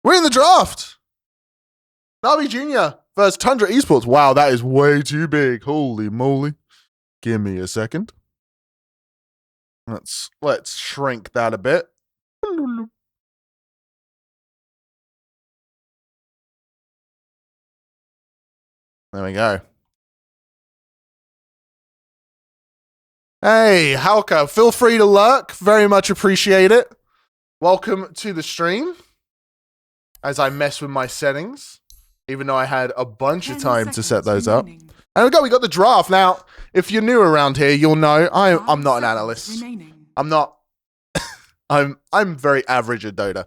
We're in the draft. NAVI Junior versus Tundra Esports. Wow, that is way too big. Holy moly. Give me a second. Let's shrink that a bit. There we go. Hey, Halka, feel free to lurk. Very much appreciate it. Welcome to the stream. As I mess with my settings, even though I had a bunch of time to set those up. And we got the draft. Now, if you're new around here, you'll know I'm not an analyst. I'm not. I'm very average at Dota.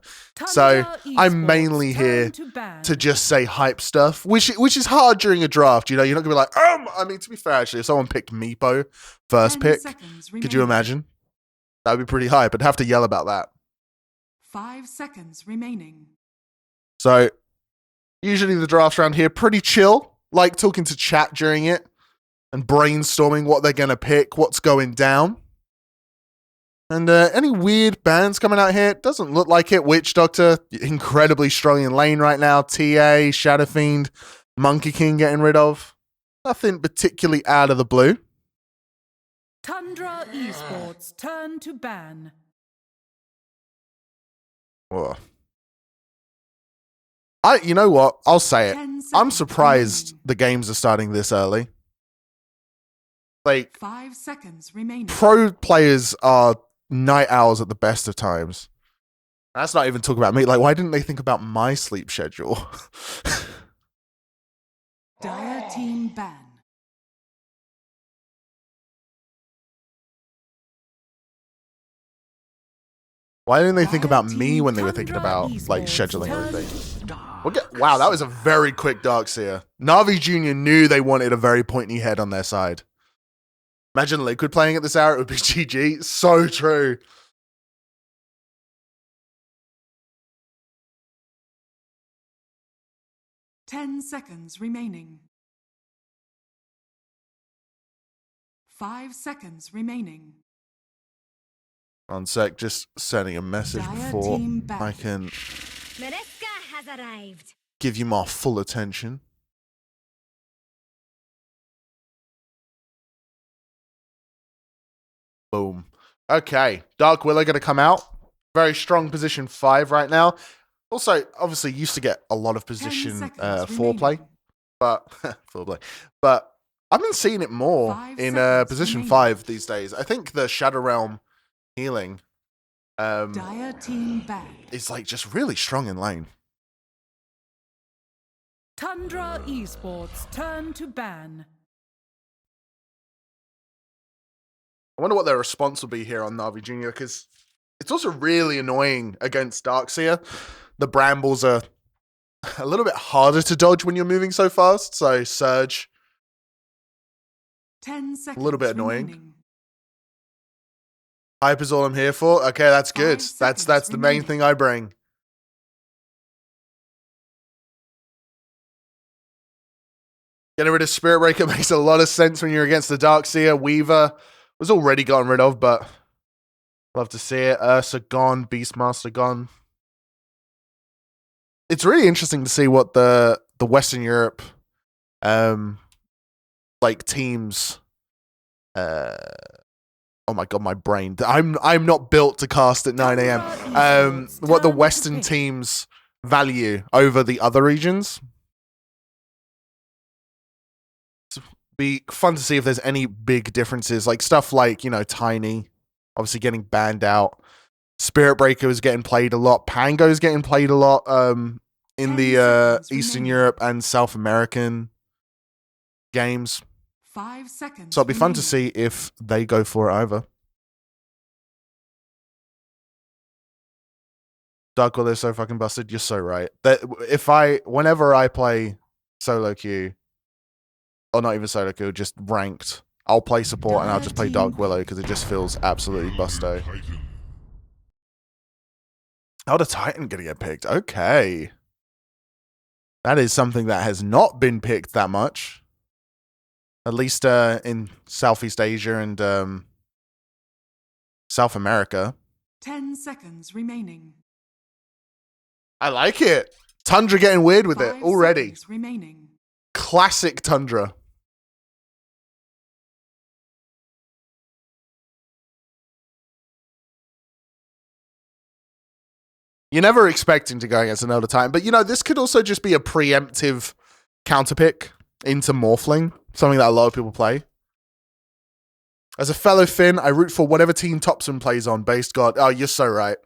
So I'm mainly here to just say hype stuff, which is hard during a draft. You know, you're not gonna be like, I mean, to be fair, actually, if someone picked Meepo first pick, could you imagine? That'd be pretty hype. I'd have to yell about that. 5 seconds remaining. So usually the drafts around here pretty chill, like talking to chat during it and brainstorming what they're gonna pick, what's going down. And any weird bands coming out here? Doesn't look like it. Witch Doctor, incredibly strong in lane right now. TA, Shadow Fiend, Monkey King getting rid of. Nothing particularly out of the blue. Tundra Esports turn to ban. Whoa. You know what? I'll say it. I'm surprised the games are starting this early. Like, 5 seconds remaining. Pro players are night owls at the best of times. That's not even talking about me. Like, why didn't they think about my sleep schedule? Dire team ban. Why didn't they think about me when they were thinking about like scheduling everything? Wow, that was a very quick Darkseer. NAVI Junior knew they wanted a very pointy head on their side. Imagine Liquid playing at this hour, it would be GG. So true. Ten seconds remaining. 5 seconds remaining. One sec, just sending a message before I can has arrived. give you my full attention. Boom. Okay, Dark Willow going to come out. Very strong position 5 right now. Also, obviously, used to get a lot of position 4-play, but but I've been seeing it more in position remaining. 5 these days. I think the Shadow Realm healing is like just really strong in lane. Tundra Esports turn to ban. I wonder what their response will be here on NAVI Junior, because it's also really annoying against Darkseer. The brambles are a little bit harder to dodge when you're moving so fast, so Surge 10 seconds a little bit annoying. Remaining. Hype is all I'm here for. Okay, that's good. That's the main thing I bring. Getting rid of Spirit Breaker makes a lot of sense when you're against the Darkseer. Weaver was already gotten rid of, but love to see it. Ursa gone, Beastmaster gone. It's really interesting to see what the Western Europe like teams oh my god, my brain. I'm not built to cast at 9 a.m. What the Western teams value over the other regions. It'd be fun to see if there's any big differences, like stuff like, you know, Tiny, obviously getting banned out. Spirit Breaker is getting played a lot. Pango is getting played a lot in the Eastern Europe and South American games. 5 seconds. So it'll be fun to see if they go for it either. Dark Willow is so fucking busted. You're so right. That whenever I play solo queue, or not even solo queue, just ranked, I'll play support and I'll just play Dark Willow because it just feels absolutely busto. How the Titan gonna get picked? Okay. That is something that has not been picked that much. At least in Southeast Asia and South America. 10 seconds remaining. I like it. Tundra getting weird with it 5 already. seconds remaining. Classic Tundra. You're never expecting to go against an Elder Titan, but you know, this could also just be a preemptive counterpick into Morphling, something that a lot of people play. As a fellow Finn, I root for whatever team Topson plays on, based God. Oh, you're so right.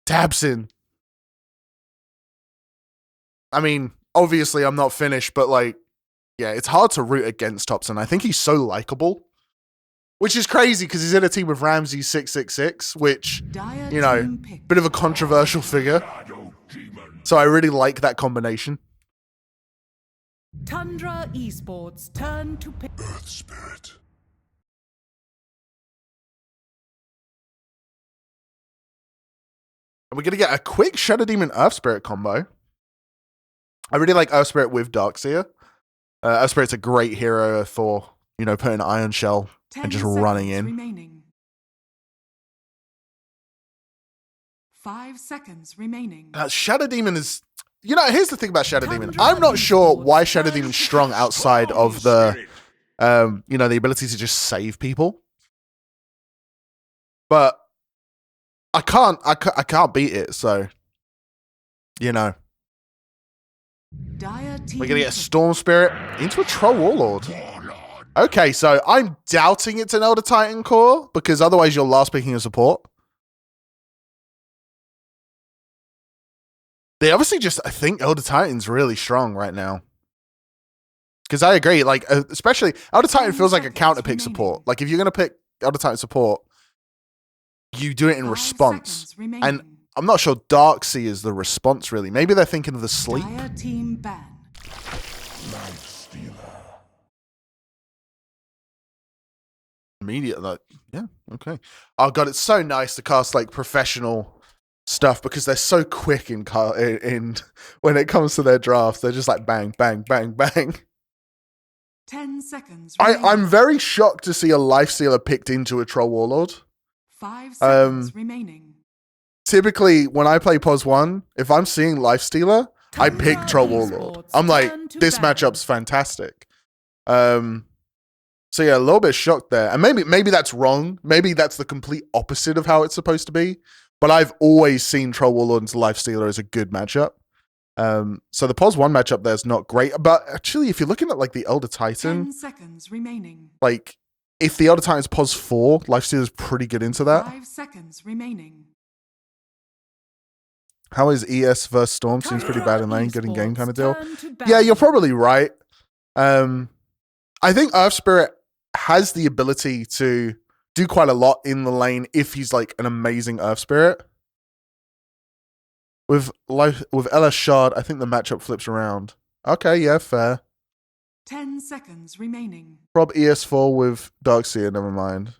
Tabson. I mean, obviously I'm not Finnish, but like, yeah, it's hard to root against Topson. I think he's so likable. Which is crazy because he's in a team with Ramsey 666, which, you know, bit of a controversial figure. So I really like that combination. Tundra Esports turn to pick. Earth Spirit. And we're going to get a quick Shadow Demon Earth Spirit combo. I really like Earth Spirit with Darkseer. Earth Spirit's a great hero for, you know, putting Iron Shell and just running in. Remaining. 5 seconds remaining. Shadow Demon is... You know, here's the thing about Shadow Demon. I'm not sure why Shadow Demon's strong outside of the, you know, the ability to just save people. But I can't beat it, so, you know. We're going to get a Storm Spirit into a Troll Warlord. Okay, so I'm doubting it's an Elder Titan core, because otherwise you're last picking a support. They obviously just, I think Elder Titan's really strong right now. Because I agree, like, especially, Elder Titan feels like a counter-pick support. Like, if you're going to pick Elder Titan support, you do it in response. And I'm not sure Darkseer is the response, really. Maybe they're thinking of the sleep. Team ban. Immediate, like, yeah, okay. Oh god, it's so nice to cast like professional stuff because they're so quick in when it comes to their drafts. They're just like bang, bang, bang, bang. 10 seconds. I'm very shocked to see a Lifestealer picked into a Troll Warlord. 5 seconds remaining. Typically, when I play POS 1, if I'm seeing Lifestealer, I pick Troll Warlord. I'm like, this matchup's fantastic. So yeah, a little bit shocked there. And maybe that's wrong. Maybe that's the complete opposite of how it's supposed to be. But I've always seen Troll Warlord into Lifestealer as a good matchup. So the POS 1 matchup there is not great. But actually, if you're looking at like the Elder Titan, 10 seconds remaining. like if the Elder Titan's POS 4, Lifestealer is pretty good into that. 5 seconds remaining. How is ES versus Storm? Seems pretty bad in lane, good in game kind of deal. Yeah, you're probably right. I think Earth Spirit has the ability to do quite a lot in the lane if he's like an amazing Earth Spirit. With LS Shard, I think the matchup flips around. Okay, yeah, fair. 10 seconds remaining. Prob ES4 with Darkseer, never mind.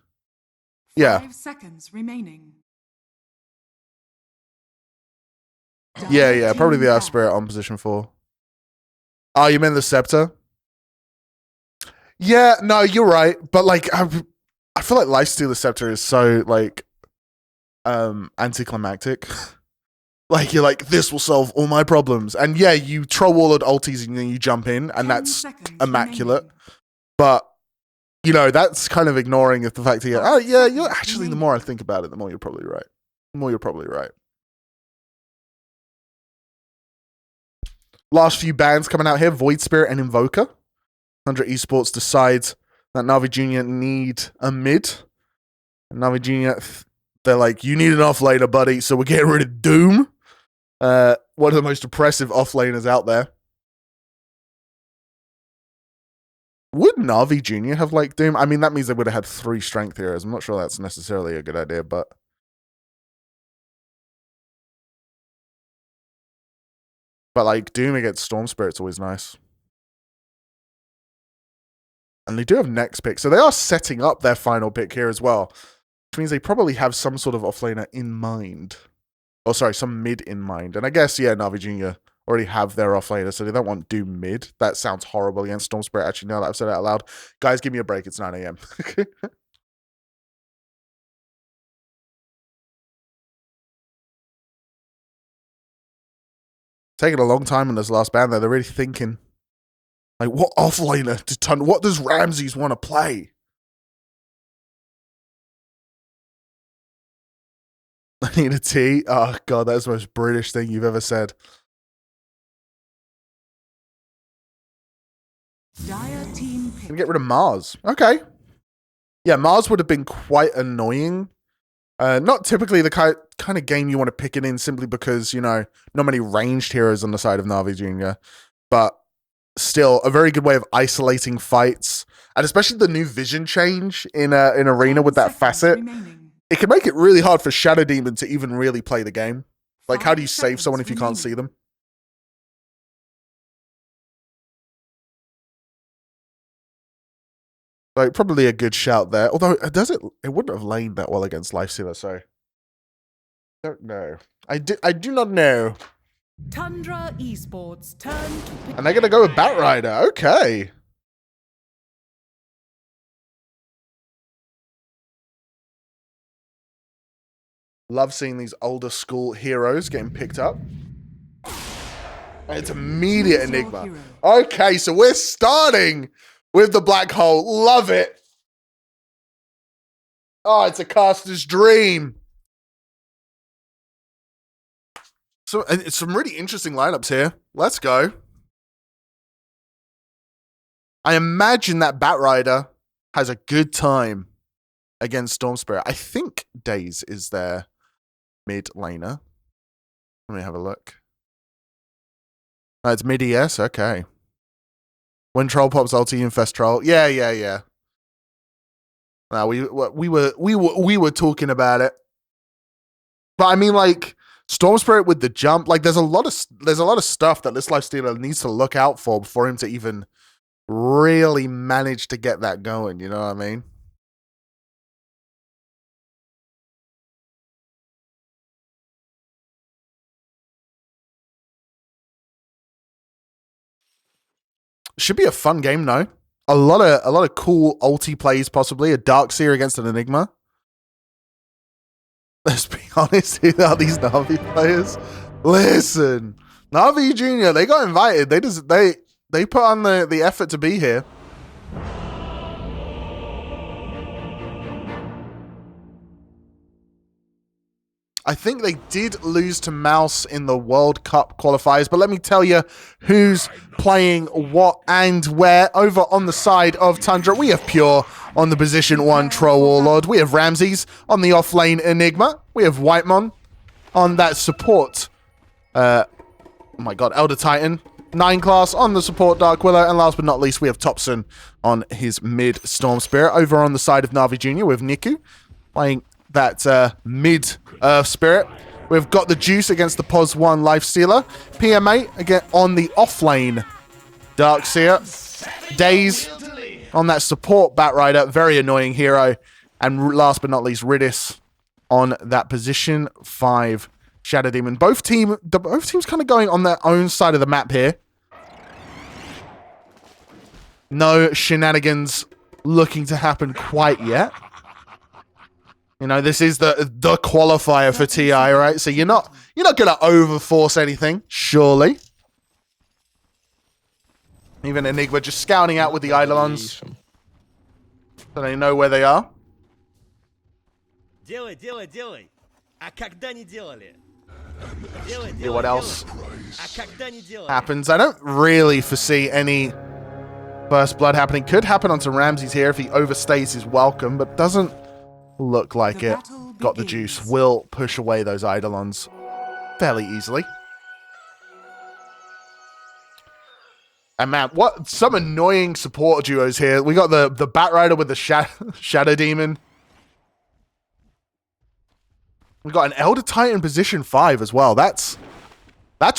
Yeah. 5 seconds remaining. Yeah, probably the Earth Spirit on position 4. Oh, you meant the Scepter? Yeah, no, you're right. But like, I feel like Lifestealer Scepter is so like anticlimactic. Like you're like, this will solve all my problems. And yeah, you Troll Warlord ulties and then you jump in, and that's immaculate. Remaining. But you know, that's kind of ignoring the fact that oh yeah, you're actually, the more I think about it, the more you're probably right. The more you're probably right. Last few bans coming out here, Void Spirit and Invoker. Tundra Esports decides that NAVI Junior need a mid. And NAVI Junior, they're like, you need an offlaner, buddy, so we're getting rid of Doom. One of the most oppressive offlaners out there. Would NAVI Junior have like Doom? I mean, that means they would have had 3 strength heroes. I'm not sure that's necessarily a good idea, but... But like, Doom against Storm Spirit's always nice. And they do have next pick. So they are setting up their final pick here as well. Which means they probably have some sort of offlaner in mind. Oh, sorry, some mid in mind. And I guess, yeah, NAVI Junior already have their offlaner, so they don't want Doom mid. That sounds horrible against Storm Spirit. Actually, now that I've said it out loud. Guys, give me a break. It's 9 a.m. Taking a long time in this last band, though. They're really thinking, like, what offlaner what does Ramses want to play? I need a tea. Oh, God, that's the most British thing you've ever said. Dire team Can get rid of Mars. Okay. Yeah, Mars would have been quite annoying. Not typically the kind of game you want to pick it in simply because, you know, not many ranged heroes on the side of NAVI Junior. But still, a very good way of isolating fights. And especially the new vision change in Arena with that facet. It can make it really hard for Shadow Demon to even really play the game. Like, how do you save someone if you can't see them? So probably a good shout there. Although it wouldn't have laid that well against Lifestealer, so don't know. I do not know. Tundra Esports turn to And they're gonna go with Batrider. Okay. Love seeing these older school heroes getting picked up. It's immediate Enigma. Okay, so we're starting with the black hole. Love it. Oh, it's a caster's dream. So it's some really interesting lineups here. Let's go. I imagine that Batrider has a good time against Storm Spirit. I think Daze is their mid laner. Let me have a look. Oh, it's mid ES. Okay. When Troll pops ulti, infest Troll. Yeah. No, we were talking about it. But I mean, like, Storm Spirit with the jump, like, there's a lot of stuff that this Lifestealer needs to look out for before him to even really manage to get that going. You know what I mean? Should be a fun game, though. A lot of cool ulti plays, possibly. A Darkseer against an Enigma. Let's be honest, who are these Navi players? Listen, NAVI Junior, they got invited. They put on the effort to be here. I think they did lose to Mouse in the World Cup qualifiers, but let me tell you who's playing what and where. Over on the side of Tundra, we have Pure on the position 1 Troll Warlord. We have Ramses on the offlane Enigma. We have Whitemon on that support. Oh my god, Elder Titan. 9 class on the support Dark Willow. And last but not least, we have Topson on his mid Storm Spirit. Over on the side of NAVI Junior with Niku playing that mid Earth Spirit. We've got the Juice against the POS 1 Lifestealer. PMA again on the offlane Darkseer. Daze on that support Batrider. Very annoying hero. And last but not least, Ridis on that position 5 Shadow Demon. Both teams kind of going on their own side of the map here. No shenanigans looking to happen quite yet. You know, this is the qualifier for TI, right? So you're not gonna overforce anything, surely. Even Enigma just scouting out with the Eidolons. So they know where they are. Делай. А когда не делали? See what else А когда не делали? happens. I don't really foresee any First Blood happening. Could happen onto Ramses here if he overstays his welcome, but doesn't look like it. Got the Juice. Will push away those Eidolons fairly easily. And man, what some annoying support duos here. We got the Batrider with the Shadow Demon. We got an Elder Titan position 5 as well. That's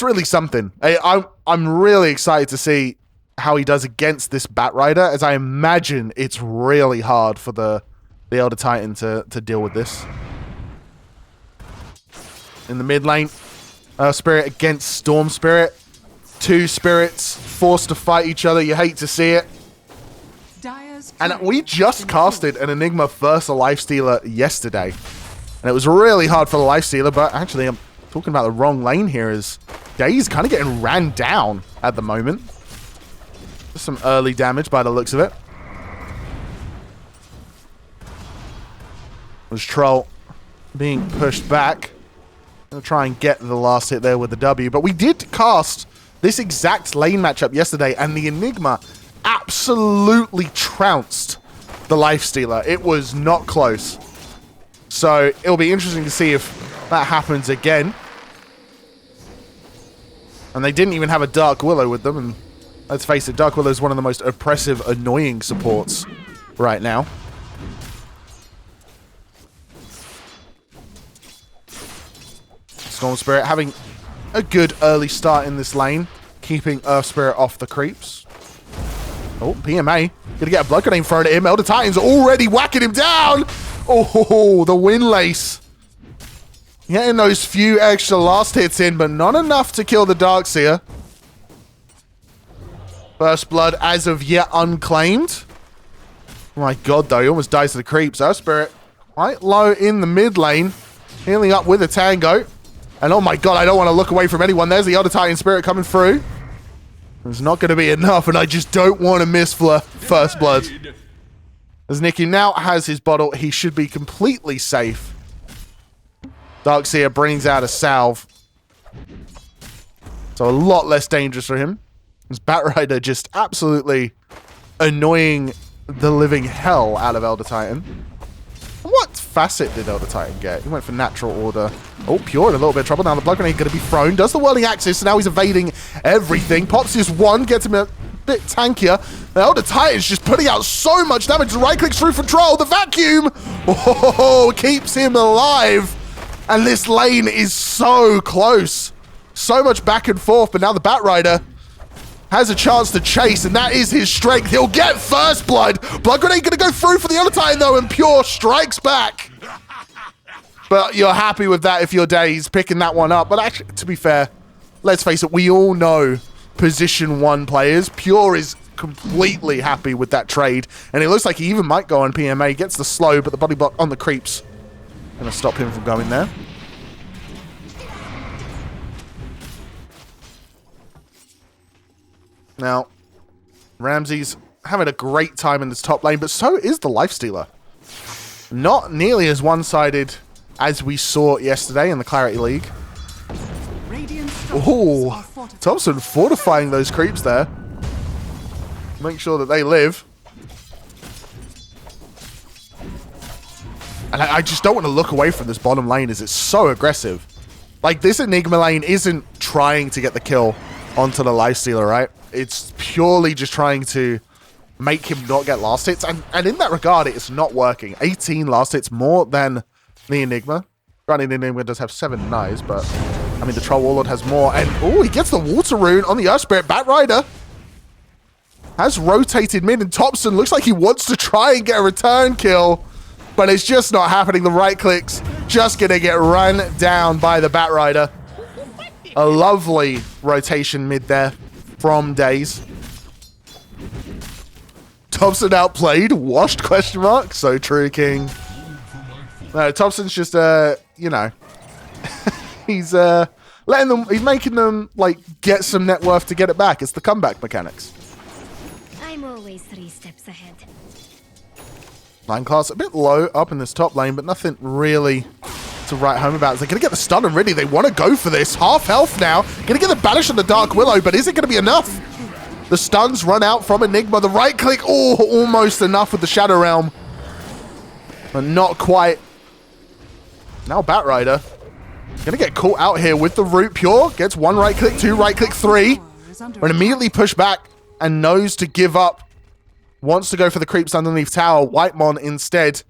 really something. I'm really excited to see how he does against this Batrider, as I imagine it's really hard for the Elder Titan to deal with this. In the mid lane, Spirit against Storm Spirit. 2 spirits forced to fight each other. You hate to see it. And we just casted an Enigma versus a Lifestealer yesterday. And it was really hard for the Lifestealer, but actually I'm talking about the wrong lane here, as Daze kind of getting ran down at the moment. Just some early damage by the looks of it. Was Troll being pushed back. Gonna try and get the last hit there with the W. But we did cast this exact lane matchup yesterday, and the Enigma absolutely trounced the Lifestealer. It was not close. So it'll be interesting to see if that happens again. And they didn't even have a Dark Willow with them, and let's face it, Dark Willow is one of the most oppressive, annoying supports right now. Storm Spirit having a good early start in this lane, keeping Earth Spirit off the creeps. Oh, PMA. Gonna get a Blood Grenade thrown at him. Elder Titan's already whacking him down. Oh, the Windlace. Getting those few extra last hits in, but not enough to kill the Darkseer. First Blood as of yet unclaimed. Oh my god, though. He almost dies to the creeps. Earth Spirit quite low in the mid lane. Healing up with a Tango. And oh my god, I don't want to look away from anyone. There's the Elder Titan Spirit coming through. It's not going to be enough, and I just don't want to miss First Blood. As Nicky now has his bottle, he should be completely safe. Darkseer brings out a salve. So a lot less dangerous for him. This Batrider just absolutely annoying the living hell out of Elder Titan. What facet did Elder Titan get? He went for natural order. Oh, Pure in a little bit of trouble. Now the Blood Grenade going to be thrown. Does the Whirling Axis, so now he's evading everything. Pops his one, gets him a bit tankier. The Elder Titan's just putting out so much damage. Right clicks through for Troll. The Vacuum, oh, keeps him alive. And this lane is so close. So much back and forth, but now the Batrider has a chance to chase, and that is his strength. He'll get First Blood. Blood Grenade going to go through for the Elder Titan, though, and Pure strikes back. But you're happy with that if you're Daze picking that one up. But actually, to be fair, let's face it, we all know Position 1 players. Pure is completely happy with that trade, and it looks like he even might go on PMA. Gets the slow, but the body block on the creeps going to stop him from going there. Now, Ramsey's having a great time in this top lane, but so is the Lifestealer. Not nearly as one-sided as we saw yesterday in the Clarity League. Oh, Thompson fortifying those creeps there. Make sure that they live. And I just don't want to look away from this bottom lane as it's so aggressive. Like, this Enigma lane isn't trying to get the kill onto the Lifestealer, right? It's purely just trying to make him not get last hits. And in that regard, it's not working. 18 last hits, more than the Enigma. Granted, the Enigma does have 7 knives, but I mean, the Troll Warlord has more. And oh, he gets the Water Rune on the Earth Spirit. Batrider has rotated mid, and Thompson looks like he wants to try and get a return kill, but it's just not happening. The right clicks just going to get run down by the Batrider. A lovely rotation mid there from Daze. Thompson outplayed, washed, question mark. So true, King. No, Thompson's just, you know, he's letting them, he's making them, like, get some net worth to get it back. It's the comeback mechanics. I'm always 3 steps ahead. Line class a bit low up in this top lane, but nothing really to write home about. They're going to get the stun and ready. They want to go for this. Half health now. Going to get the banish on the Dark Willow, but is it going to be enough? The stuns run out from Enigma. The right click, oh, almost enough with the Shadow Realm. But not quite. Now Batrider. Going to get caught out here with the Root. Pure gets 1 right click, 2 right click, 3. But immediately push back and knows to give up. Wants to go for the creeps underneath tower. Whitemon instead.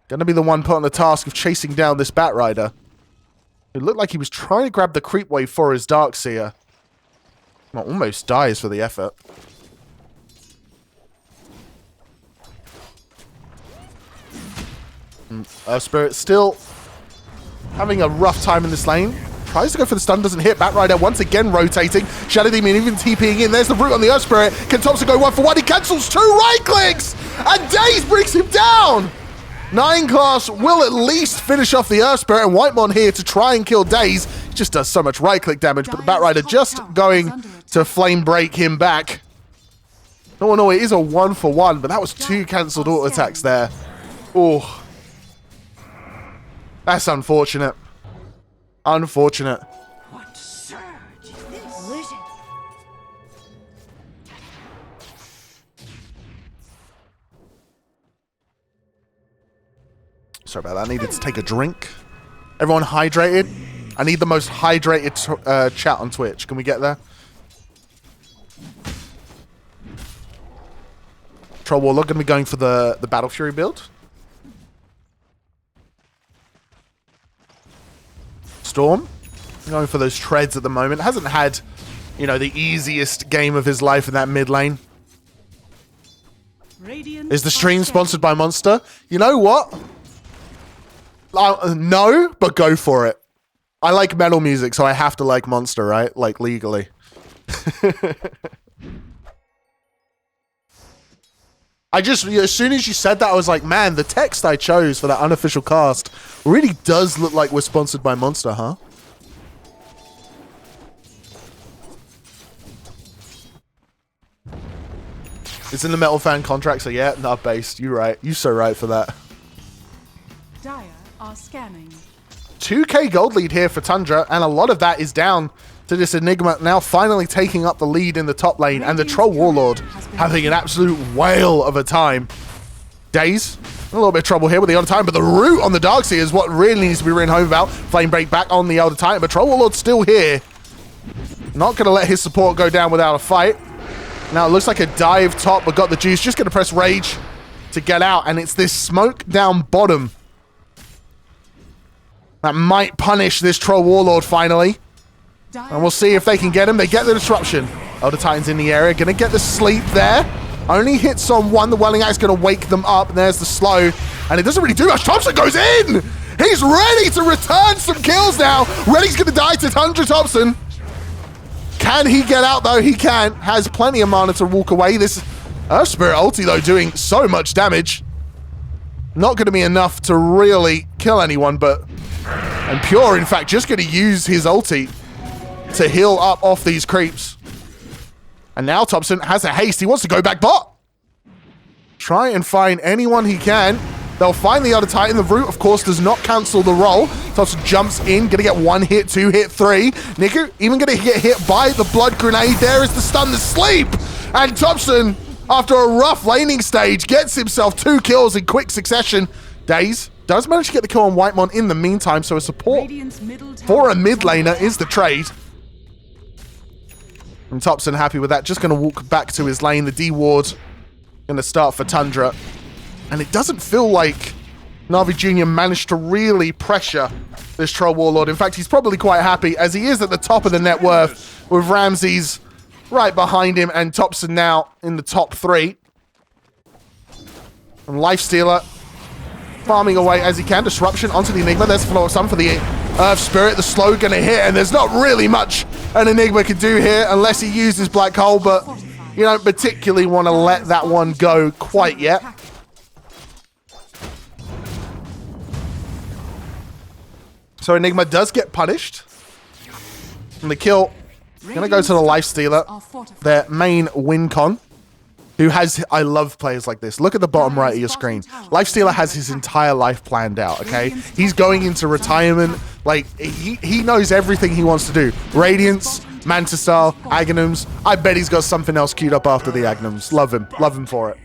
Going to be the one put on the task of chasing down this Batrider. It looked like he was trying to grab the creep wave for his Darkseer. Well, almost dies for the effort. Spirit still having a rough time in this lane. Tries to go for the stun, doesn't hit. Batrider once again rotating. Shadow Demon even TPing in. There's the root on the Earth Spirit. Can Thompson go 1 for 1? He cancels 2 right clicks! And Daze brings him down! 9 class will at least finish off the Earth Spirit, and Whitemon here to try and kill Daze. just does so much right-click damage, but the Batrider just going to flame break him back. Oh no, it is a 1-for-1, but that was 2 cancelled auto attacks there. Oh, that's unfortunate. Unfortunate. What surge is this? Illusion. Sorry about that. I needed to take a drink. Everyone hydrated? I need the most hydrated chat on Twitch. Can we get there? Troll Warlock going to be going for the Battle Fury build. Storm going for those treads at the moment. Hasn't had, you know, the easiest game of his life in that mid lane. Is the stream sponsored by Monster? You know what? No, but go for it. I like metal music, so I have to like Monster, right? Like, legally. I just, as soon as you said that, I was like, man, the text I chose for that unofficial cast really does look like we're sponsored by Monster, huh? It's in the Metal Fan contract, so yeah, not based. You're right. You're so right for that. Dire are scanning. 2k gold lead here for Tundra, and a lot of that is down to this Enigma now finally taking up the lead in the top lane, and the Troll Warlord having an absolute whale of a time. Daze, a little bit of trouble here with the Elder Titan, but the root on the Darkseer is what really needs to be written home about. Flame break back on the Elder Titan, but Troll Warlord's still here. Not going to let his support go down without a fight. Now it looks like a dive top, but got the juice. Just going to press Rage to get out, and it's this smoke down bottom that might punish this Troll Warlord finally. And we'll see if they can get him. They get the disruption. Elder Titan's in the area. Going to get the sleep there. Only hits on one. The Welling Axe going to wake them up. And there's the slow. And it doesn't really do much. Thompson goes in. He's ready to return some kills now. Reddy's going to die to Tundra Thompson. Can he get out, though? He can. Has plenty of mana to walk away. This Earth Spirit ulti, though, doing so much damage. Not going to be enough to really kill anyone, but... And Pure, in fact, just going to use his ulti to heal up off these creeps. And now Thompson has a haste. He wants to go back bot. Try and find anyone he can. They'll find the other Titan. The root, of course, does not cancel the roll. Thompson jumps in. Gonna get 1 hit, 2 hit, 3. Niku even gonna get hit by the blood grenade. There is the stun, the sleep. And Thompson, after a rough laning stage, gets himself 2 kills in quick succession. Daze does manage to get the kill on Whitemon in the meantime, so a support for a mid laner is the trade. And Thompson happy with that. Just going to walk back to his lane. The D-Ward going to start for Tundra. And it doesn't feel like NAVI Junior managed to really pressure this Troll Warlord. In fact, he's probably quite happy as he is at the top of the net worth with Ramses right behind him and Thompson now in the top 3. And Lifestealer farming away as he can. Disruption onto the Enigma. There's flow of some for the Earth Spirit. The slow going to hit, and there's not really much an Enigma can do here unless he uses Black Hole, but you don't particularly want to let that one go quite yet. So Enigma does get punished. And the kill going to go to the Lifestealer, their main win con. Who has, I love players like this. Look at the bottom right of your screen. Lifestealer has his entire life planned out, okay? He's going into retirement. Like, he knows everything he wants to do. Radiance, Manta Style, Aghanims. I bet he's got something else queued up after the Aghanims. Love him. Love him for it.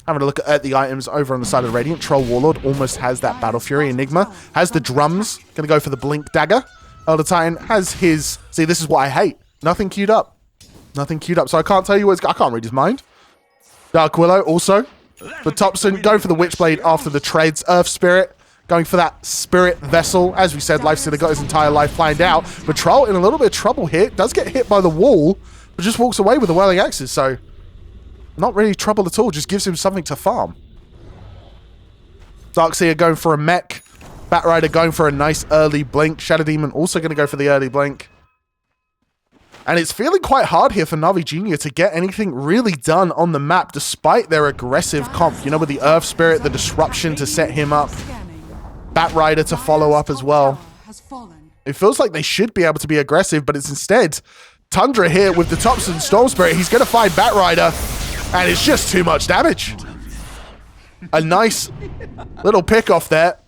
Having a look at the items over on the side of the Radiant. Troll Warlord almost has that Battle Fury. Enigma has the drums. Going to go for the Blink Dagger. Elder Titan has his... See, this is what I hate. Nothing queued up. Nothing queued up. So I can't tell you what's... I can't read his mind. Dark Willow also. But Thompson going for the Witchblade after the treads. Earth Spirit going for that Spirit Vessel. As we said, Lifestealer got his entire life planned out. But Troll in a little bit of trouble here. Does get hit by the wall. But just walks away with the Welling Axes. So not really trouble at all. Just gives him something to farm. Darkseer going for a mech. Batrider going for a nice early blink. Shadow Demon also going to go for the early blink. And it's feeling quite hard here for NAVI Junior to get anything really done on the map, despite their aggressive comp. You know, with the Earth Spirit, the disruption to set him up. Bat Rider to follow up as well. Has fallen. It feels like they should be able to be aggressive, but it's instead Tundra here with the Thompson Storm Spirit. He's going to find Bat Rider, and it's just too much damage. A nice little pick off there.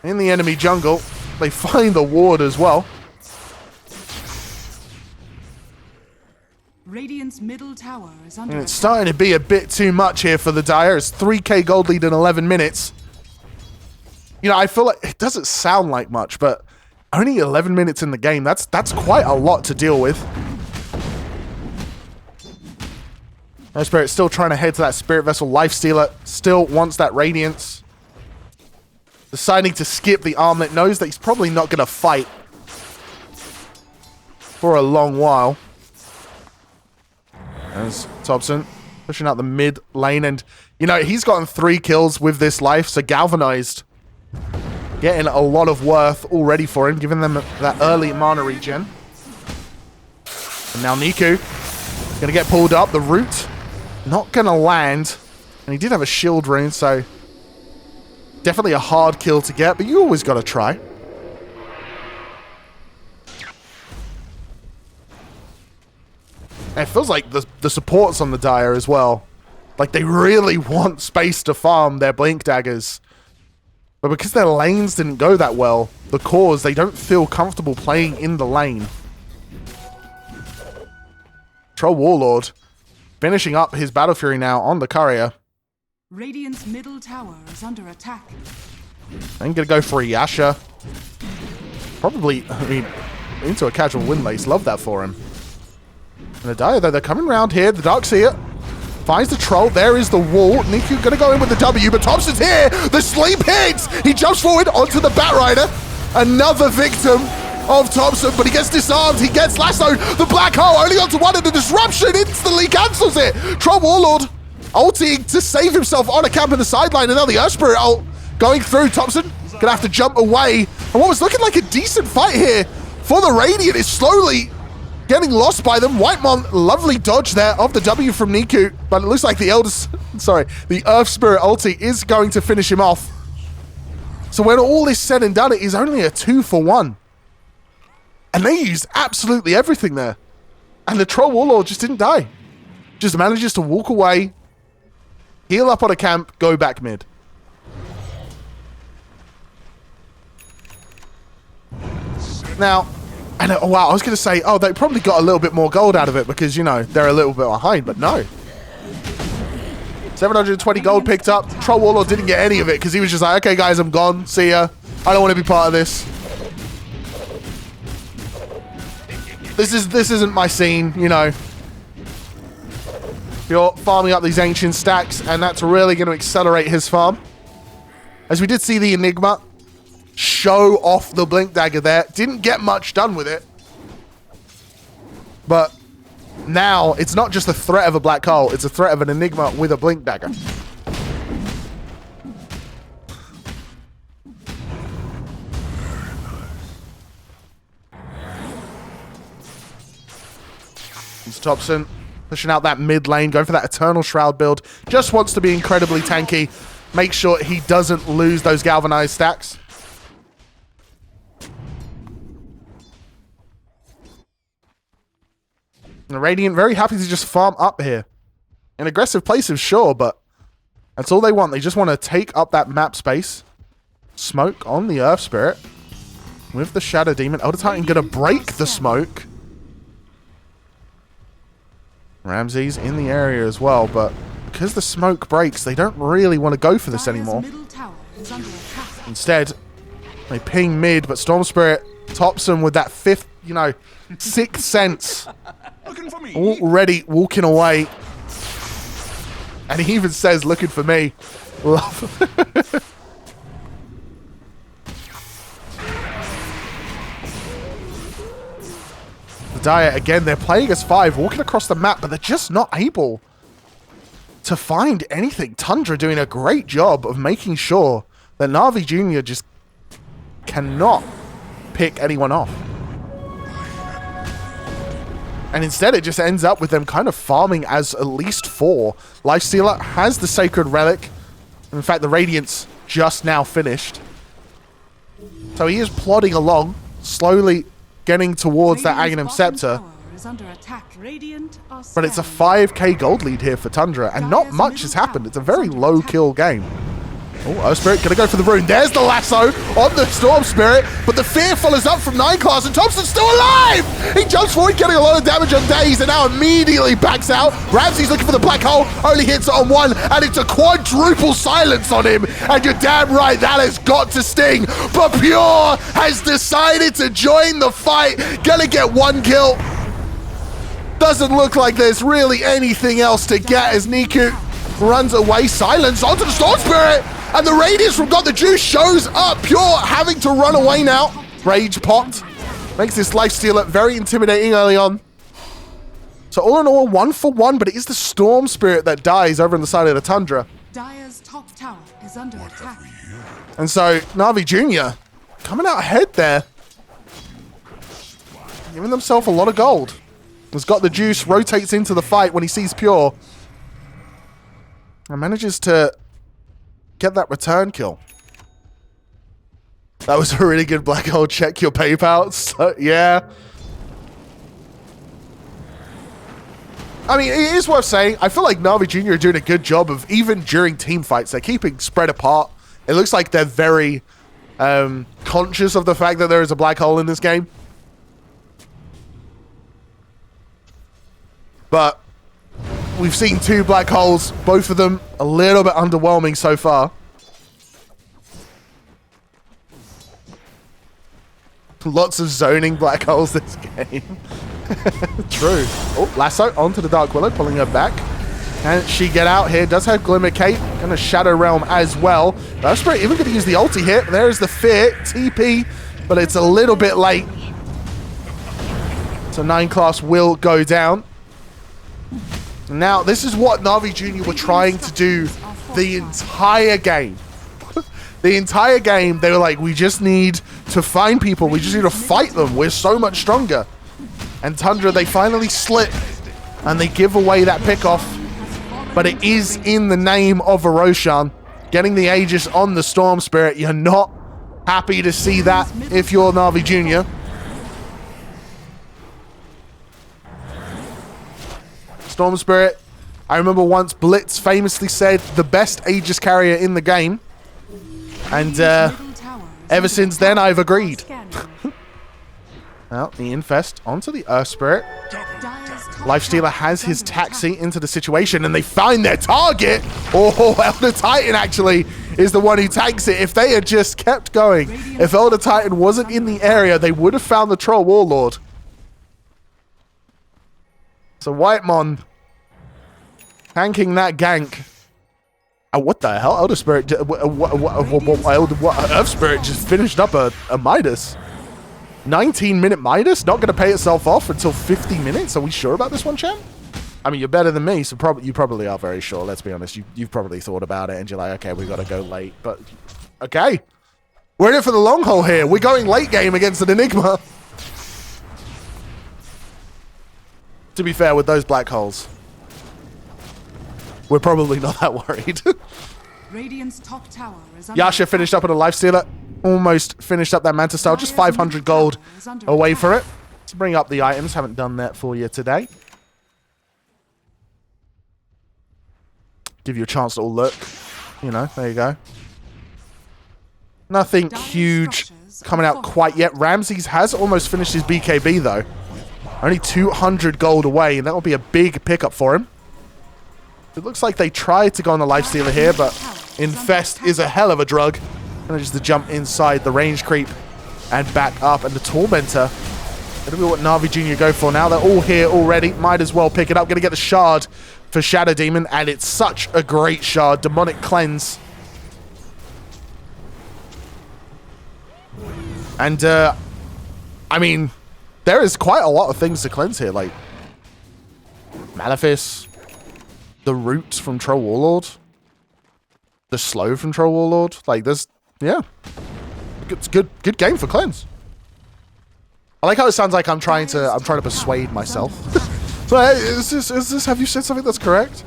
In the enemy jungle, they find the ward as well. Radiant's middle tower is under And it's starting to be a bit too much here for the Dire. It's 3k gold lead in 11 minutes. You know, I feel like it doesn't sound like much, but only 11 minutes in the game, that's quite a lot to deal with. No Spirit still trying to head to that Spirit Vessel. Lifestealer still wants that Radiance. Deciding to skip the armlet, knows that he's probably not going to fight for a long while. As Thompson pushing out the mid lane, and you know, he's gotten 3 kills with this life, so Galvanized getting a lot of worth already for him, giving them that early mana regen. And now Niku gonna get pulled up. The root not gonna land, and he did have a shield rune, so definitely a hard kill to get, but you always gotta try. And it feels like the supports on the Dire as well. Like they really want space to farm their Blink Daggers. But because their lanes didn't go that well, the cores, they don't feel comfortable playing in the lane. Troll Warlord finishing up his Battle Fury now on the Courier. Radiant's middle tower is under attack. I'm gonna go for a Yasha. Probably, I mean, into a casual Windlace. Love that for him. And the Dire, though, they're coming around here. The Darkseer finds the Troll. There is the wall. Niku gonna go in with the W, but Thompson's here. The sleep hits. He jumps forward onto the Bat Rider. Another victim of Thompson, but he gets disarmed. He gets lassoed. The Black Hole only onto one, and the disruption instantly cancels it. Troll Warlord ulting to save himself on a camp in the sideline, and now the Earth Spirit ult going through. Thompson gonna have to jump away. And what was looking like a decent fight here for the Radiant is slowly getting lost by them. Whitemon, lovely dodge there of the W from Niku, but it looks like the the Earth Spirit ulti is going to finish him off. So when all is said and done, it is only a 2-for-1. And they used absolutely everything there. And the Troll Warlord just didn't die. Just manages to walk away, heal up on a camp, go back mid. Now, and oh wow, I was going to say, oh, they probably got a little bit more gold out of it because, you know, they're a little bit behind, but no. 720 gold picked up. Troll Warlord didn't get any of it because he was just like, okay, guys, I'm gone. See ya. I don't want to be part of this. This isn't my scene, you know. You're farming up these ancient stacks, and that's really going to accelerate his farm. As we did see the Enigma show off the Blink Dagger there. Didn't get much done with it. But now it's not just a threat of a black hole, it's a threat of an Enigma with a Blink Dagger. It's Thompson pushing out that mid lane, going for that Eternal Shroud build. Just wants to be incredibly tanky. Make sure he doesn't lose those galvanized stacks. And the Radiant very happy to just farm up here. In aggressive places, sure, but that's all they want. They just want to take up that map space. Smoke on the Earth Spirit. With the Shadow Demon. Elder Titan going to break the smoke. Ramsey's in the area as well, but because the smoke breaks, they don't really want to go for this anymore. Instead, they ping mid, but Storm Spirit tops them with that fifth, you know, sixth sense. Already walking away. And he even says, looking for me. Love. The Dire, again, they're playing as 5, walking across the map, but they're just not able to find anything. Tundra doing a great job of making sure that NAVI Junior just cannot pick anyone off. And instead, it just ends up with them kind of farming as at least 4. Lifestealer has the Sacred Relic. In fact, the Radiant's just now finished. So he is plodding along, slowly getting towards that Aghanim Scepter. But it's a 5k gold lead here for Tundra, and not much has happened. It's a very low kill game. Oh, Spirit gonna go for the rune. There's the lasso on the Storm Spirit, but the fear follows up from 9 class, and Thompson's still alive! He jumps forward, getting a lot of damage on Daze, and now immediately backs out. Ramsey's looking for the black hole, only hits it on 1, and it's a quadruple silence on him, and you're damn right, that has got to sting. But Pure has decided to join the fight, gonna get 1 kill. Doesn't look like there's really anything else to get as Niku runs away. Silence onto the Storm Spirit, and the Radiance from Got the Juice shows up. Pure having to run away now. Rage popped. Makes this lifestealer very intimidating early on. So all in all, 1 for 1, but it is the Storm Spirit that dies over on the side of the Tundra. Dire's top tower is under attack. And so NAVI Junior coming out ahead there. Giving themselves a lot of gold. Has Got the Juice, rotates into the fight when he sees Pure. And manages to get that return kill. That was a really good black hole. Check your PayPal. So, yeah. I mean, it is worth saying, I feel like NAVI Junior are doing a good job of, even during team fights, they're keeping spread apart. It looks like they're very conscious of the fact that there is a black hole in this game. But we've seen 2 black holes, both of them a little bit underwhelming so far. Lots of zoning black holes this game. True. Oh, lasso onto the Dark Willow, pulling her back. Can she get out here? Does have Glimmer Cape and a Shadow Realm as well. That's great. Even going to use the ulti here. There's the Fear. TP, but it's a little bit late. So 9 class will go down. Now, this is what NAVI Junior were trying to do the entire game. The entire game, they were like, we just need to find people. We just need to fight them. We're so much stronger. And Tundra, they finally slip, and they give away that pick-off. But it is in the name of Roshan. Getting the Aegis on the Storm Spirit. You're not happy to see that if you're NAVI Junior. Storm Spirit, I remember once Blitz famously said the best Aegis carrier in the game. And ever since then, I've agreed. Well, the Infest onto the Earth Spirit. Lifestealer has his taxi into the situation, and they find their target. Oh, Elder Titan actually is the one who tanks it. If they had just kept going, if Elder Titan wasn't in the area, they would have found the Troll Warlord. So Whitemon tanking that gank. Oh, what the hell? Elder Spirit, Earth Spirit just finished up a Midas. 19-minute Midas, not going to pay itself off until 50 minutes. Are we sure about this one, champ? I mean, you're better than me, so you probably are very sure. Let's be honest. You've probably thought about it, and you're like, okay, we got to go late. But okay, we're in it for the long haul here. We're going late game against an Enigma. To be fair, with those black holes, we're probably not that worried. Radiant's top tower is under Yasha finished up on a Lifestealer. Almost finished up that Manta Style. Just 500 gold away for it. Let's bring up the items. Haven't done that for you today. Give you a chance to all look. You know, there you go. Nothing huge coming out quite yet. Ramses has almost finished his BKB though. Only 200 gold away, and that will be a big pickup for him. It looks like they tried to go on the Lifestealer here, but Infest is a hell of a drug. Gonna just jump inside the range creep and back up, and the Tormentor. Gonna be what NAVI Junior go for now. They're all here already. Might as well pick it up. Gonna get the shard for Shadow Demon, and it's such a great shard. Demonic Cleanse. And, I mean, there is quite a lot of things to cleanse here, like Malefice, the Roots from Troll Warlord, the Slow from Troll Warlord. Like, there's, yeah, it's good game for cleanse. I like how it sounds like I'm trying to persuade myself. So, hey, is this? Have you said something that's correct?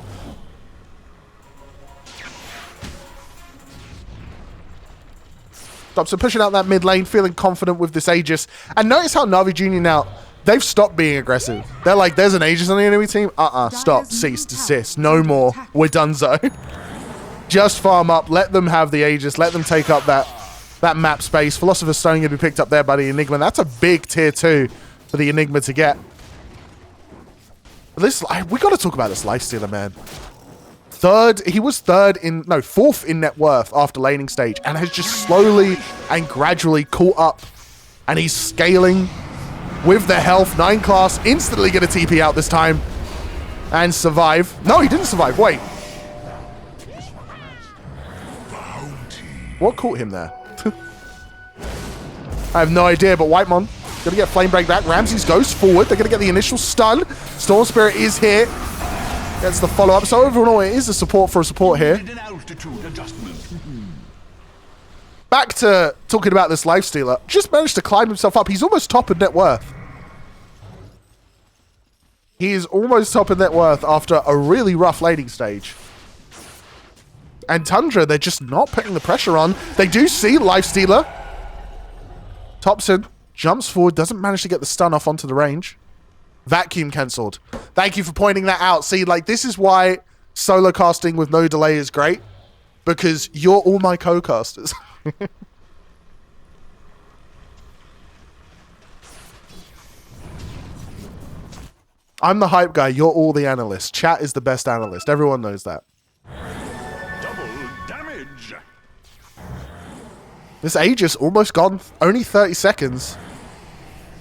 Dobson pushing out that mid lane, feeling confident with this Aegis. And notice how NAVI Junior now, they've stopped being aggressive. They're like, there's an Aegis on the enemy team. Stop, cease, desist. No more. We're donezo. Just farm up. Let them have the Aegis. Let them take up that map space. Philosopher's Stone going to be picked up there by the Enigma. That's a big tier 2 for the Enigma to get. But we got to talk about this Lifestealer, man. He was fourth in net worth after laning stage and has just slowly and gradually caught up. And he's scaling with the health. 9 class, instantly going to TP out this time and survive. No, he didn't survive. Wait. What caught him there? I have no idea, but Whitemon going to get Flame Break back. Ramses goes forward. They're going to get the initial stun. Storm Spirit is here. Gets the follow-up. So overall, it is a support for a support here. Back to talking about this Lifestealer. Just managed to climb himself up. He's almost top of net worth. He is almost top of net worth after a really rough laning stage. And Tundra, they're just not putting the pressure on. They do see Lifestealer. Topson jumps forward, doesn't manage to get the stun off onto the range. Vacuum cancelled. Thank you for pointing that out. See, like, this is why solo casting with no delay is great. Because you're all my co-casters. I'm the hype guy. You're all the analysts. Chat is the best analyst. Everyone knows that. Double damage. This Aegis almost gone. Only 30 seconds.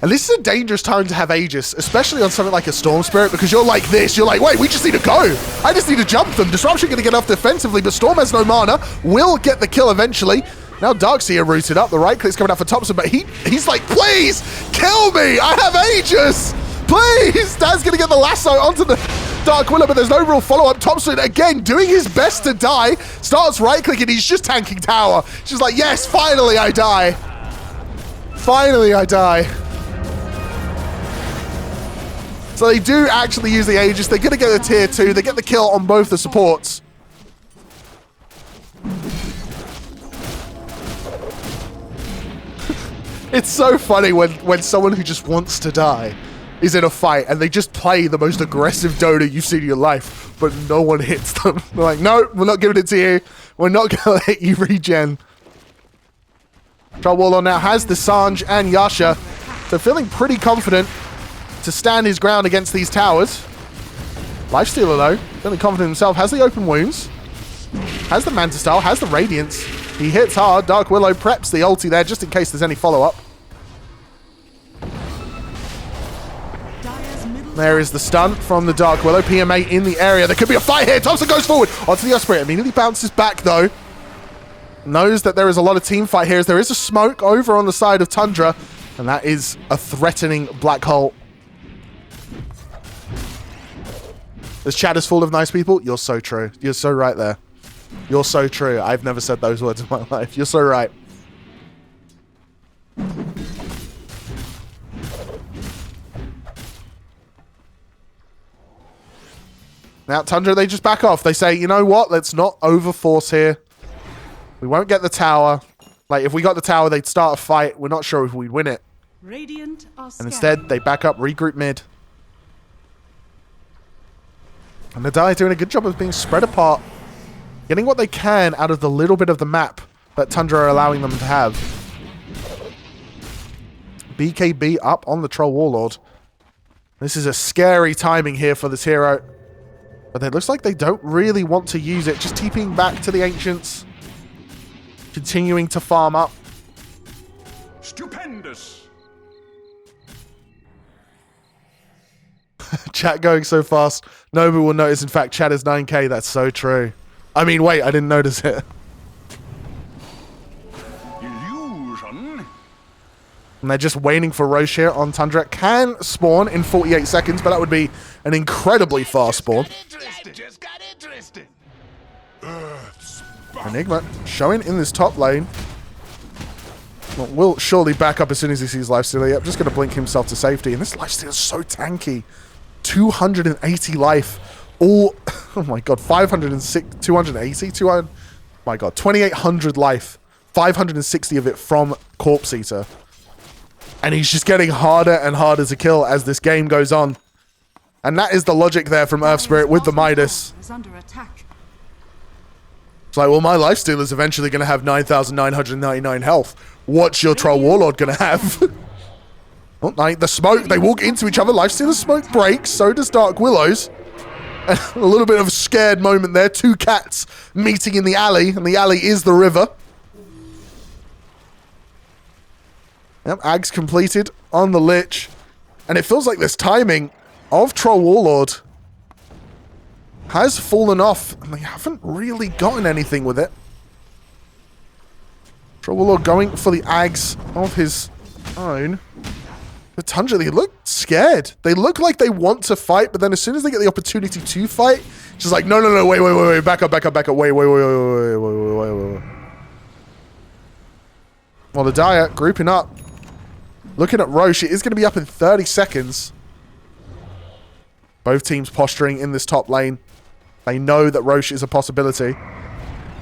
And this is a dangerous time to have Aegis, especially on something like a Storm Spirit, because you're like this. You're like, wait, we just need to go. I just need to jump them. Disruption going to get off defensively, but Storm has no mana. Will get the kill eventually. Now Darkseer rooted up. The right click's coming out for Topson, but he's like, please, kill me. I have Aegis. Please. Dad's going to get the lasso onto the Dark Willow, but there's no real follow-up. Topson, again, doing his best to die. Starts right-clicking. He's just tanking tower. She's like, yes, finally I die. Finally I die. So they do actually use the Aegis. They're going to get the tier 2. They get the kill on both the supports. It's so funny when someone who just wants to die is in a fight and they just play the most aggressive Dota you've seen in your life, but no one hits them. They're like, no, we're not giving it to you. We're not going to let you regen. Troll Warlord now has the Sanj and Yasha. So feeling pretty confident to stand his ground against these towers. Lifestealer, though, feeling confident himself, has the open wounds, has the Manta Style, has the Radiance. He hits hard. Dark Willow preps the ulti there just in case there's any follow-up. There is the stun from the Dark Willow. PMA in the area. There could be a fight here. Thompson goes forward onto the Osprey. Immediately bounces back, though. Knows that there is a lot of team fight here, as there is a smoke over on the side of Tundra, and that is a threatening black hole. This chat is full of nice people. You're so true. You're so right there. You're so true. I've never said those words in my life. You're so right. Now, Tundra, they just back off. They say, you know what? Let's not overforce here. We won't get the tower. Like, if we got the tower, they'd start a fight. We're not sure if we'd win it. Radiant are And instead, they back up, regroup mid. And Nadai doing a good job of being spread apart. Getting what they can out of the little bit of the map that Tundra are allowing them to have. BKB up on the Troll Warlord. This is a scary timing here for this hero. But it looks like they don't really want to use it. Just TPing back to the Ancients. Continuing to farm up. Stupendous. Chat going so fast. Nobody will notice. In fact, chat is 9k. That's so true. I mean, wait, I didn't notice it. Illusion. And they're just waiting for Roche here on Tundra. Can spawn in 48 seconds, but that would be an incredibly fast spawn. Just got interested. Enigma showing in this top lane. Well, will surely back up as soon as he sees Lifestealer. Yep, just going to blink himself to safety. And this Lifestealer is so tanky. 280 life. All, oh my god, 506, 280, 200, my god, 2800 life 560 of it from Corpse Eater. And he's just getting harder and harder to kill as this game goes on. And that is the logic there from Earth Spirit with the Midas. Is under attack. It's like, well, my Lifestealer's eventually going to have 9,999 health. What's your Troll Warlord going to have? Oh, like the smoke, they walk into each other. Lifestealer's smoke breaks, so does Dark Willow's. A little bit of a scared moment there. Two cats meeting in the alley, and the alley is the river. Yep, Ag's completed on the Lich. And it feels like this timing of Troll Warlord has fallen off, and they haven't really gotten anything with it. Troll Warlord going for the Ags of his own. But Tundra, they look scared. They look like they want to fight, but then as soon as they get the opportunity to fight, it's just like, no, wait, back up, wait. Well, the Dire grouping up. Looking at Roche, it is going to be up in 30 seconds. Both teams posturing in this top lane. They know that Roche is a possibility.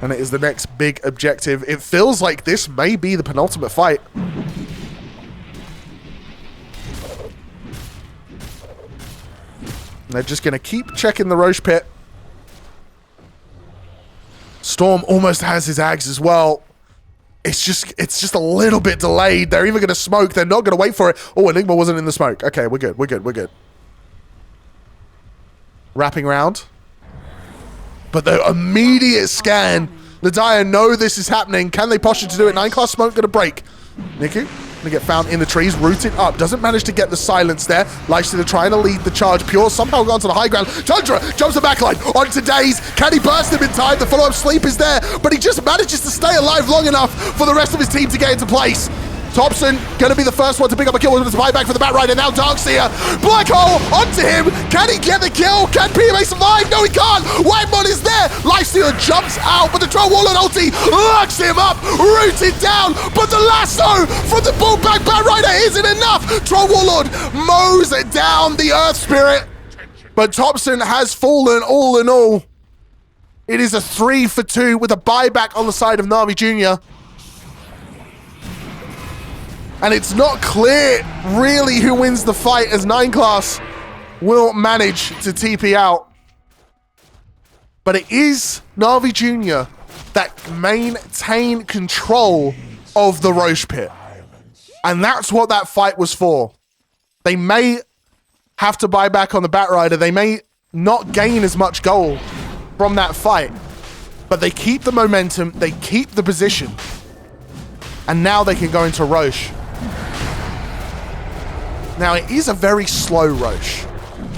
And it is the next big objective. It feels like this may be the penultimate fight. They're just going to keep checking the Roche pit. Storm almost has his Ags as well. It's just a little bit delayed. They're either going to smoke. They're not going to wait for it. Oh, Enigma wasn't in the smoke. Okay, we're good. Wrapping around. But the immediate scan. The Dire know this is happening. Can they posture to do it? 9 class smoke going to break. Niku going to get found in the trees, rooted up. Doesn't manage to get the silence there. Lifestealer trying to lead the charge. Pure somehow gone to the high ground. Tundra jumps the backline onto Daze. Can he burst him in time? The follow-up sleep is there, but he just manages to stay alive long enough for the rest of his team to get into place. Thompson going to be the first one to pick up a kill with his buyback for the Batrider. Now Darkseer. Black Hole onto him. Can he get the kill? Can PMA survive? No, he can't. Wagmon is there. Lifestealer jumps out, but the Troll Warlord ulti locks him up, rooted down. But the lasso from the bullback Batrider isn't enough. Troll Warlord mows down the Earth Spirit. But Thompson has fallen all in all. It is a 3 for 2 with a buyback on the side of NAVI Junior. And it's not clear, really, who wins the fight, as 9 class will manage to TP out. But it is NAVI Junior that maintain control of the Roche pit. And that's what that fight was for. They may have to buy back on the Batrider. They may not gain as much gold from that fight. But they keep the momentum. They keep the position. And now they can go into Roche. Now, it is a very slow Roche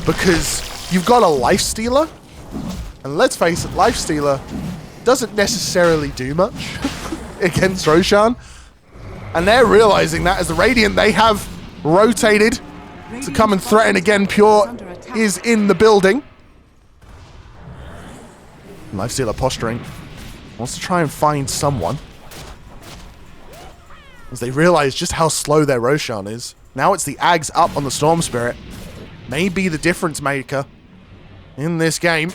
because you've got a Lifestealer, and let's face it, Lifestealer doesn't necessarily do much against Roshan, and they're realizing that as the Radiant, they have rotated to come and threaten again. Pure is in the building. Lifestealer posturing, wants to try and find someone, as they realize just how slow their Roshan is. Now it's the Ags up on the Storm Spirit. May be the difference maker in this game.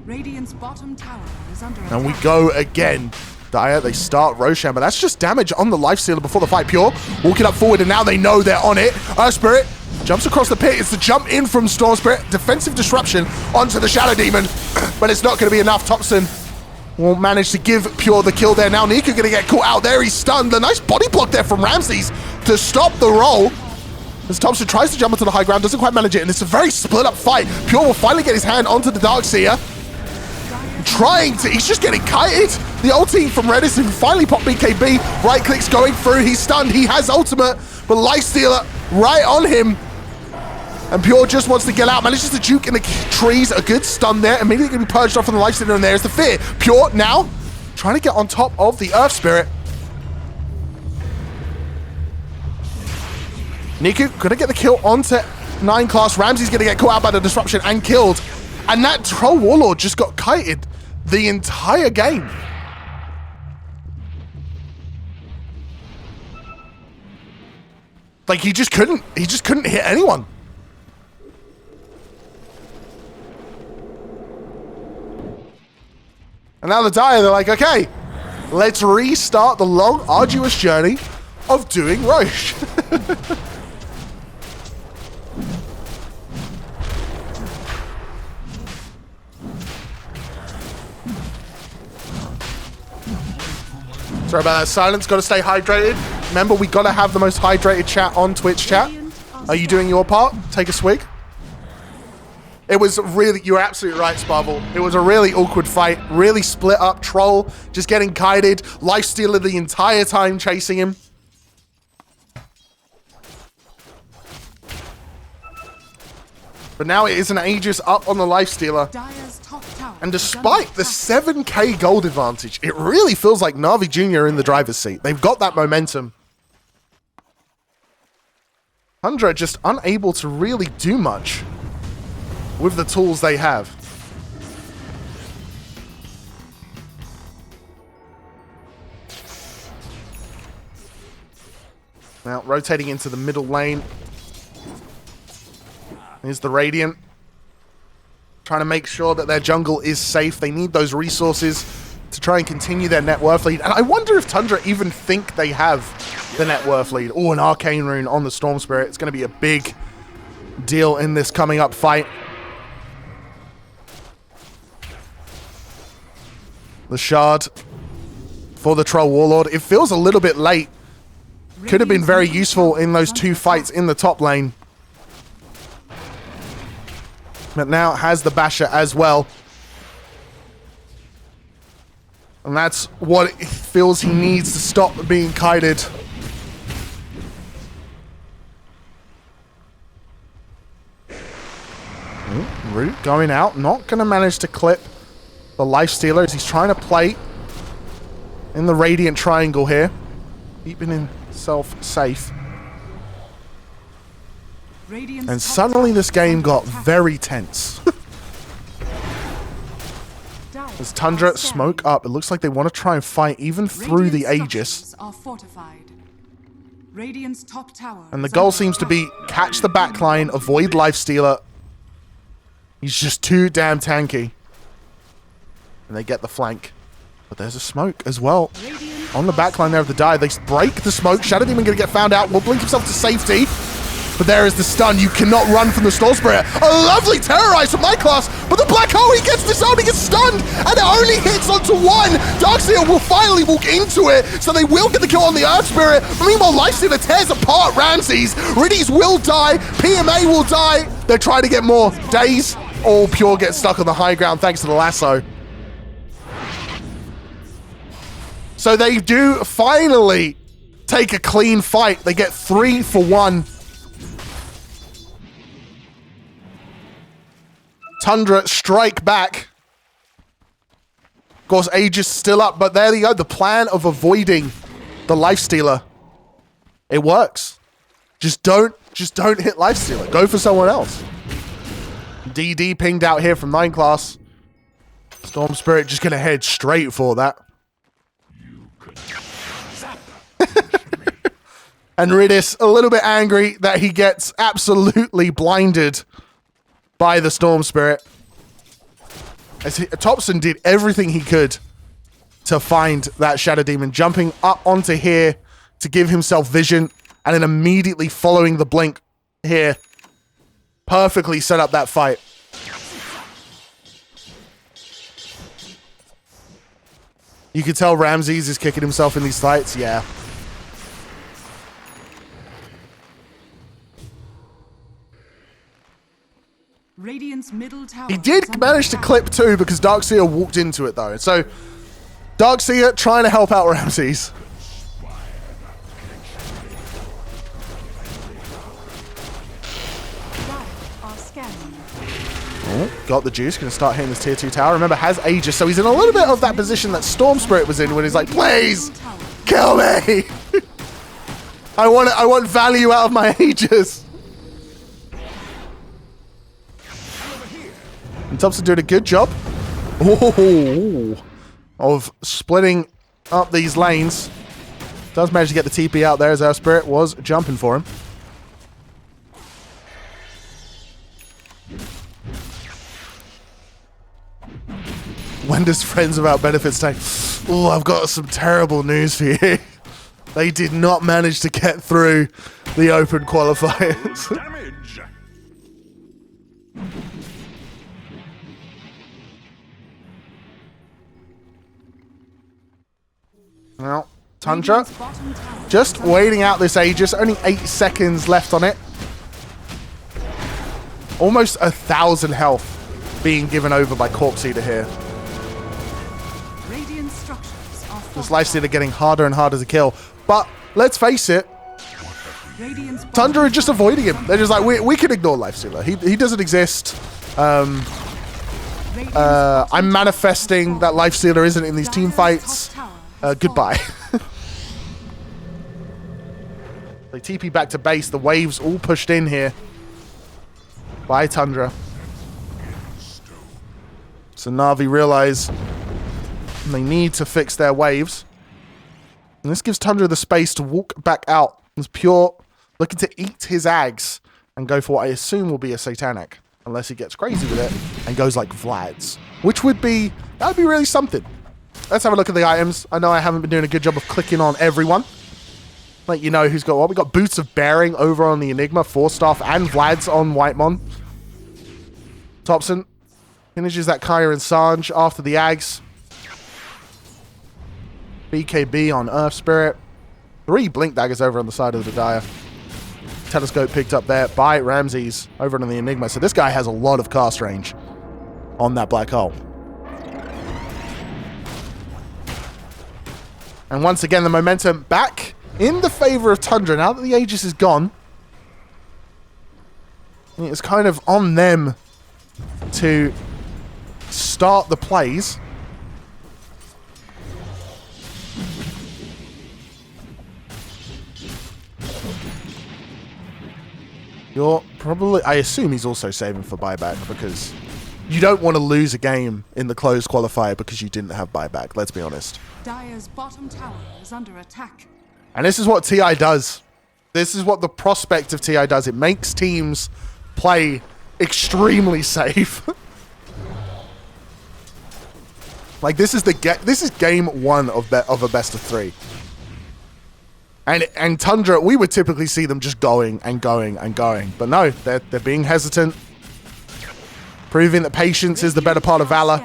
Radiant's bottom tower is under attack. And we go again. Dire, they start Roshan, but that's just damage on the Lifestealer before the fight. Pure walking up forward, and now they know they're on it. Earth Spirit jumps across the pit. It's the jump in from Storm Spirit. Defensive disruption onto the Shadow Demon, but it's not going to be enough. Thompson will manage to give Pure the kill there. Now Niku going to get caught out there. He's stunned. A nice body block there from Ramses to stop the roll. As Thompson tries to jump into the high ground, doesn't quite manage it, and it's a very split-up fight. Pure will finally get his hand onto the Darkseer. He's just getting kited. The ulti from Redison finally popped BKB. Right clicks going through. He's stunned. He has ultimate, but Lifestealer right on him. And Pure just wants to get out. Manages to juke in the trees. A good stun there. Immediately going to be purged off on the Lifestealer, and there's the fear. Pure now trying to get on top of the Earth Spirit. Niku gonna get the kill onto 9 class. Ramsey's gonna get caught out by the disruption and killed. And that Troll Warlord just got kited the entire game. Like, he just couldn't hit anyone. And now the Dire, they're like, okay, let's restart the long, arduous journey of doing Roche. Sorry about that silence. Got to stay hydrated. Remember, we got to have the most hydrated chat on Twitch chat. Are you doing your part? Take a swig. It was really, you're absolutely right, Sparvel. It was a really awkward fight. Really split up. Troll just getting kited. Lifestealer the entire time chasing him. But now it is an Aegis up on the Lifestealer. And despite the 7k gold advantage, it really feels like NAVI Junior in the driver's seat. They've got that momentum. Tundra just unable to really do much with the tools they have. Now rotating into the middle lane. Here's the Radiant. Trying to make sure that their jungle is safe. They need those resources to try and continue their net worth lead. And I wonder if Tundra even think they have the net worth lead. Oh, an Arcane Rune on the Storm Spirit. It's going to be a big deal in this coming up fight. The Shard for the Troll Warlord. It feels a little bit late. Could have been very useful in those two fights in the top lane. But now has the Basher as well. And that's what it feels he needs to stop being kited. Root going out. Not going to manage to clip the Lifestealer as he's trying to play in the Radiant Triangle here. Keeping himself safe. And suddenly this game got very tense. As Tundra smoke up, it looks like they want to try and fight even through the Aegis. And the goal seems to be catch the backline, avoid Lifestealer. He's just too damn tanky. And they get the flank. But there's a smoke as well. On the backline there of the dive, they break the smoke. Shadow Demon going to get found out. Will blink himself to safety. But there is the stun. You cannot run from the Storm Spirit. A lovely terrorize from my class, but the Black Hole, he gets disarmed, he gets stunned, and it only hits onto one. Darkseer will finally walk into it, so they will get the kill on the Earth Spirit. But meanwhile, Lifestealer tears apart Ramses. Riddies will die. PMA will die. They're trying to get more. Daze, all Pure gets stuck on the high ground thanks to the lasso. So they do finally take a clean fight. They get 3 for 1. Tundra strike back. Of course, Aegis still up, but there you go. The plan of avoiding the Lifestealer. It works. Just don't hit Lifestealer. Go for someone else. DD pinged out here from 9 class. Storm Spirit just gonna head straight for that. And Ridis a little bit angry that he gets absolutely blinded by the Storm Spirit. As Thompson did everything he could to find that Shadow Demon, jumping up onto here to give himself vision, and then immediately following the blink here. Perfectly set up that fight. You could tell Ramses is kicking himself in these fights, yeah. Radiant's middle tower. He did manage to clip too because Darkseer walked into it though. So Darkseer trying to help out Ramses. Oh, got the juice, gonna start hitting this tier 2 tower. Remember, has Aegis, so he's in a little bit of that position that Storm Spirit was in when he's like, please, kill me. I want value out of my Aegis. And Thompson doing a good job of splitting up these lanes. Does manage to get the TP out there as our Spirit was jumping for him. When does friends without benefits take? Oh, I've got some terrible news for you. They did not manage to get through the open qualifiers. Damage. Well, Tundra just waiting out this Aegis. Only 8 seconds left on it. Almost 1,000 health being given over by Corpse Eater here. Radiant structures are This Lifestealer getting harder and harder to kill. But let's face it, Radiant's Tundra are just avoiding him. They're just like, we can ignore Lifestealer. He doesn't exist. I'm manifesting that Lifestealer isn't in these team fights. Goodbye. They TP back to base. The waves all pushed in here by Tundra. So Na'Vi realize they need to fix their waves. And this gives Tundra the space to walk back out. It's Pure looking to eat his Ags and go for what I assume will be a Satanic. Unless he gets crazy with it and goes like Vlad's. Which would be, that would be really something. Let's have a look at the items. I know I haven't been doing a good job of clicking on everyone. Let you know who's got what. We got Boots of Bearing over on the Enigma, Force Staff, and Vlad's on Whitemon. Thompson finishes that Kaya and Sanj after the Ags. BKB on Earth Spirit. 3 Blink Daggers over on the side of the Dire. Telescope picked up there by Ramses over on the Enigma. So this guy has a lot of cast range on that black hole. And once again, the momentum back in the favor of Tundra. Now that the Aegis is gone, it's kind of on them to start the plays. You're probably... I assume he's also saving for buyback because you don't want to lose a game in the closed qualifier because you didn't have buyback, let's be honest. Dire's bottom tower is under attack. And this is what TI does. This is what the prospect of TI does. It makes teams play extremely safe. Like this is game 1 of a best of 3. And Tundra, we would typically see them just going and going and going. But no, they're being hesitant. Proving that patience is the better part of valor.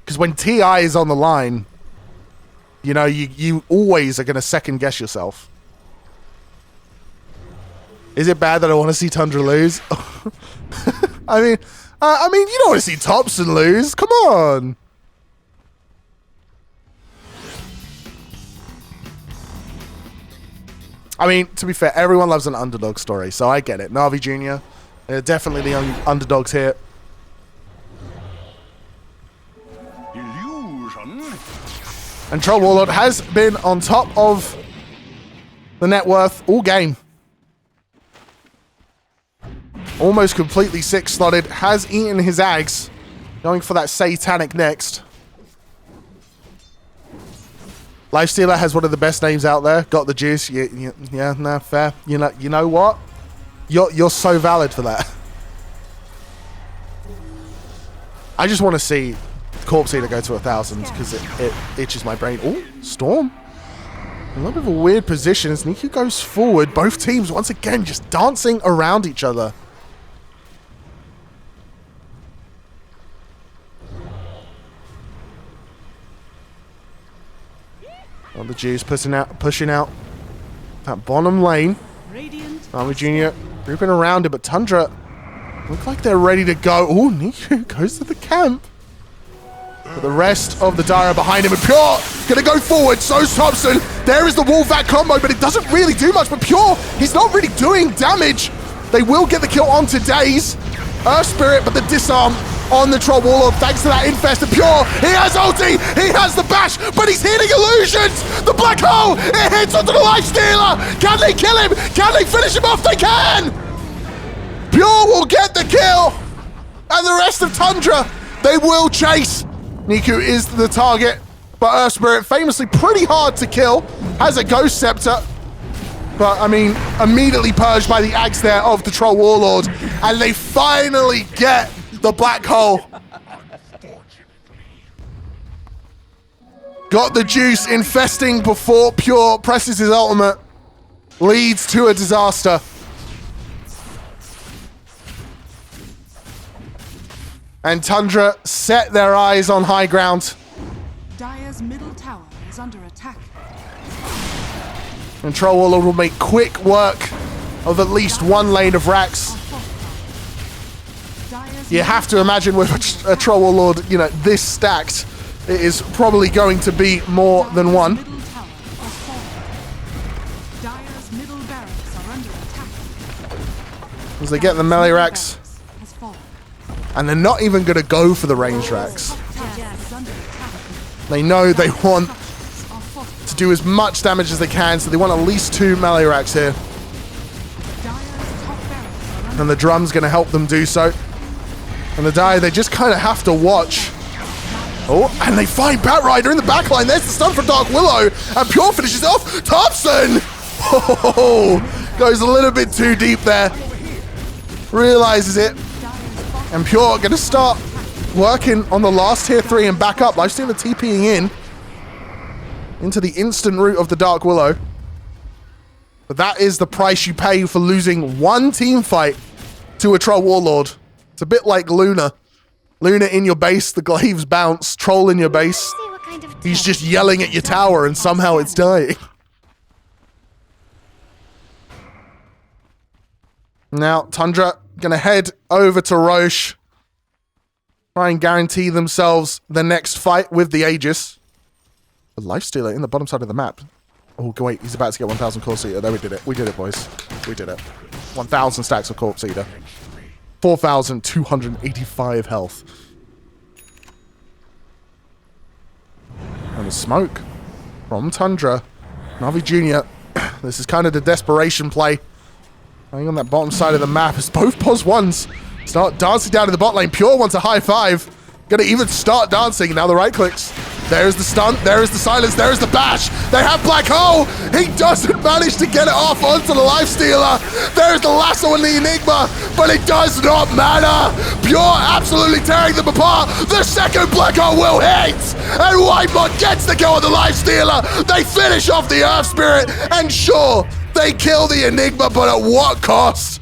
Because when TI is on the line, you know, you always are going to second guess yourself. Is it bad that I want to see Tundra lose? I mean, you don't want to see Thompson lose. Come on. I mean, to be fair, everyone loves an underdog story, so I get it. NAVI Junior, they're definitely the underdogs here. Illusion. And Troll Warlord has been on top of the net worth all game. Almost completely 6-slotted, has eaten his Ags. Going for that Satanic next. Lifestealer has one of the best names out there. Got the juice. Yeah, no, fair. You know what? You're so valid for that. I just want to see Corpse Eater go to 1,000 because it itches my brain. Oh, Storm. A little bit of a weird position as Niku goes forward. Both teams, once again, just dancing around each other. Oh, the Jews pushing out that bottom lane. NAVI Junior grouping around it, but Tundra look like they're ready to go. Oh, Niku goes to the camp. But the rest of the Dire behind him, and Pure gonna go forward. So's Thompson. There is the Wallvac combo, but it doesn't really do much. But Pure, he's not really doing damage. They will get the kill on today's Earth Spirit, but the disarm on the Troll Warlord thanks to that Infest. And Pure, he has ulti, he has the bash, but he's hitting illusions. The black hole, it hits onto the Lifestealer. Can they kill him? Can they finish him off? They can. Pure will get the kill, and the rest of Tundra, they will chase. Niku is the target, but Earth Spirit, famously pretty hard to kill, has a Ghost Scepter. But, I mean, immediately purged by the Axe there of the Troll Warlord. And they finally get the black hole. Got the juice infesting before Pure presses his ultimate. Leads to a disaster. And Tundra set their eyes on high ground. Dire's middle tower is under attack. And Troll Warlord will make quick work of at least one lane of racks. You have to imagine with a Troll Warlord, you know, this stacked, it is probably going to be more than one. Dire's middle barracks are under attack. As they get the melee racks. And they're not even going to go for the range racks. They know they want to do as much damage as they can, so they want at least 2 melee racks here. And the drum's going to help them do so. And the Dire, they just kind of have to watch. Oh, and they find Batrider in the backline. There's the stun for Dark Willow. And Pure finishes off. Thompson! Oh, goes a little bit too deep there. Realizes it. And Pure going to start working on the last tier 3 and back up. Lifestealer TPing in. Into the instant route of the Dark Willow. But that is the price you pay for losing one team fight to a Troll Warlord. It's a bit like Luna. Luna in your base, the glaives bounce. Troll in your base. He's just yelling at your tower and somehow it's dying. Now, Tundra gonna head over to Roche. Try and guarantee themselves the next fight with the Aegis. The Lifestealer in the bottom side of the map. Oh, wait, he's about to get 1,000 Corpse Eater. There, we did it. We did it, boys. We did it. 1,000 stacks of Corpse Eater. 4,285 health. And a smoke from Tundra. NAVI Junior. This is kind of the desperation play. Playing on that bottom side of the map as both pos ones start dancing down to the bot lane. Pure wants a high five. Gonna even start dancing. Now the right clicks. There's the stun. There is the silence. There is the bash. They have Black Hole. He doesn't manage to get it off onto the Lifestealer. There's the lasso and the Enigma, but it does not matter. Pure absolutely tearing them apart. The second Black Hole will hit. And Whitebot gets the go on the Lifestealer. They finish off the Earth Spirit. And sure, they kill the Enigma, but at what cost?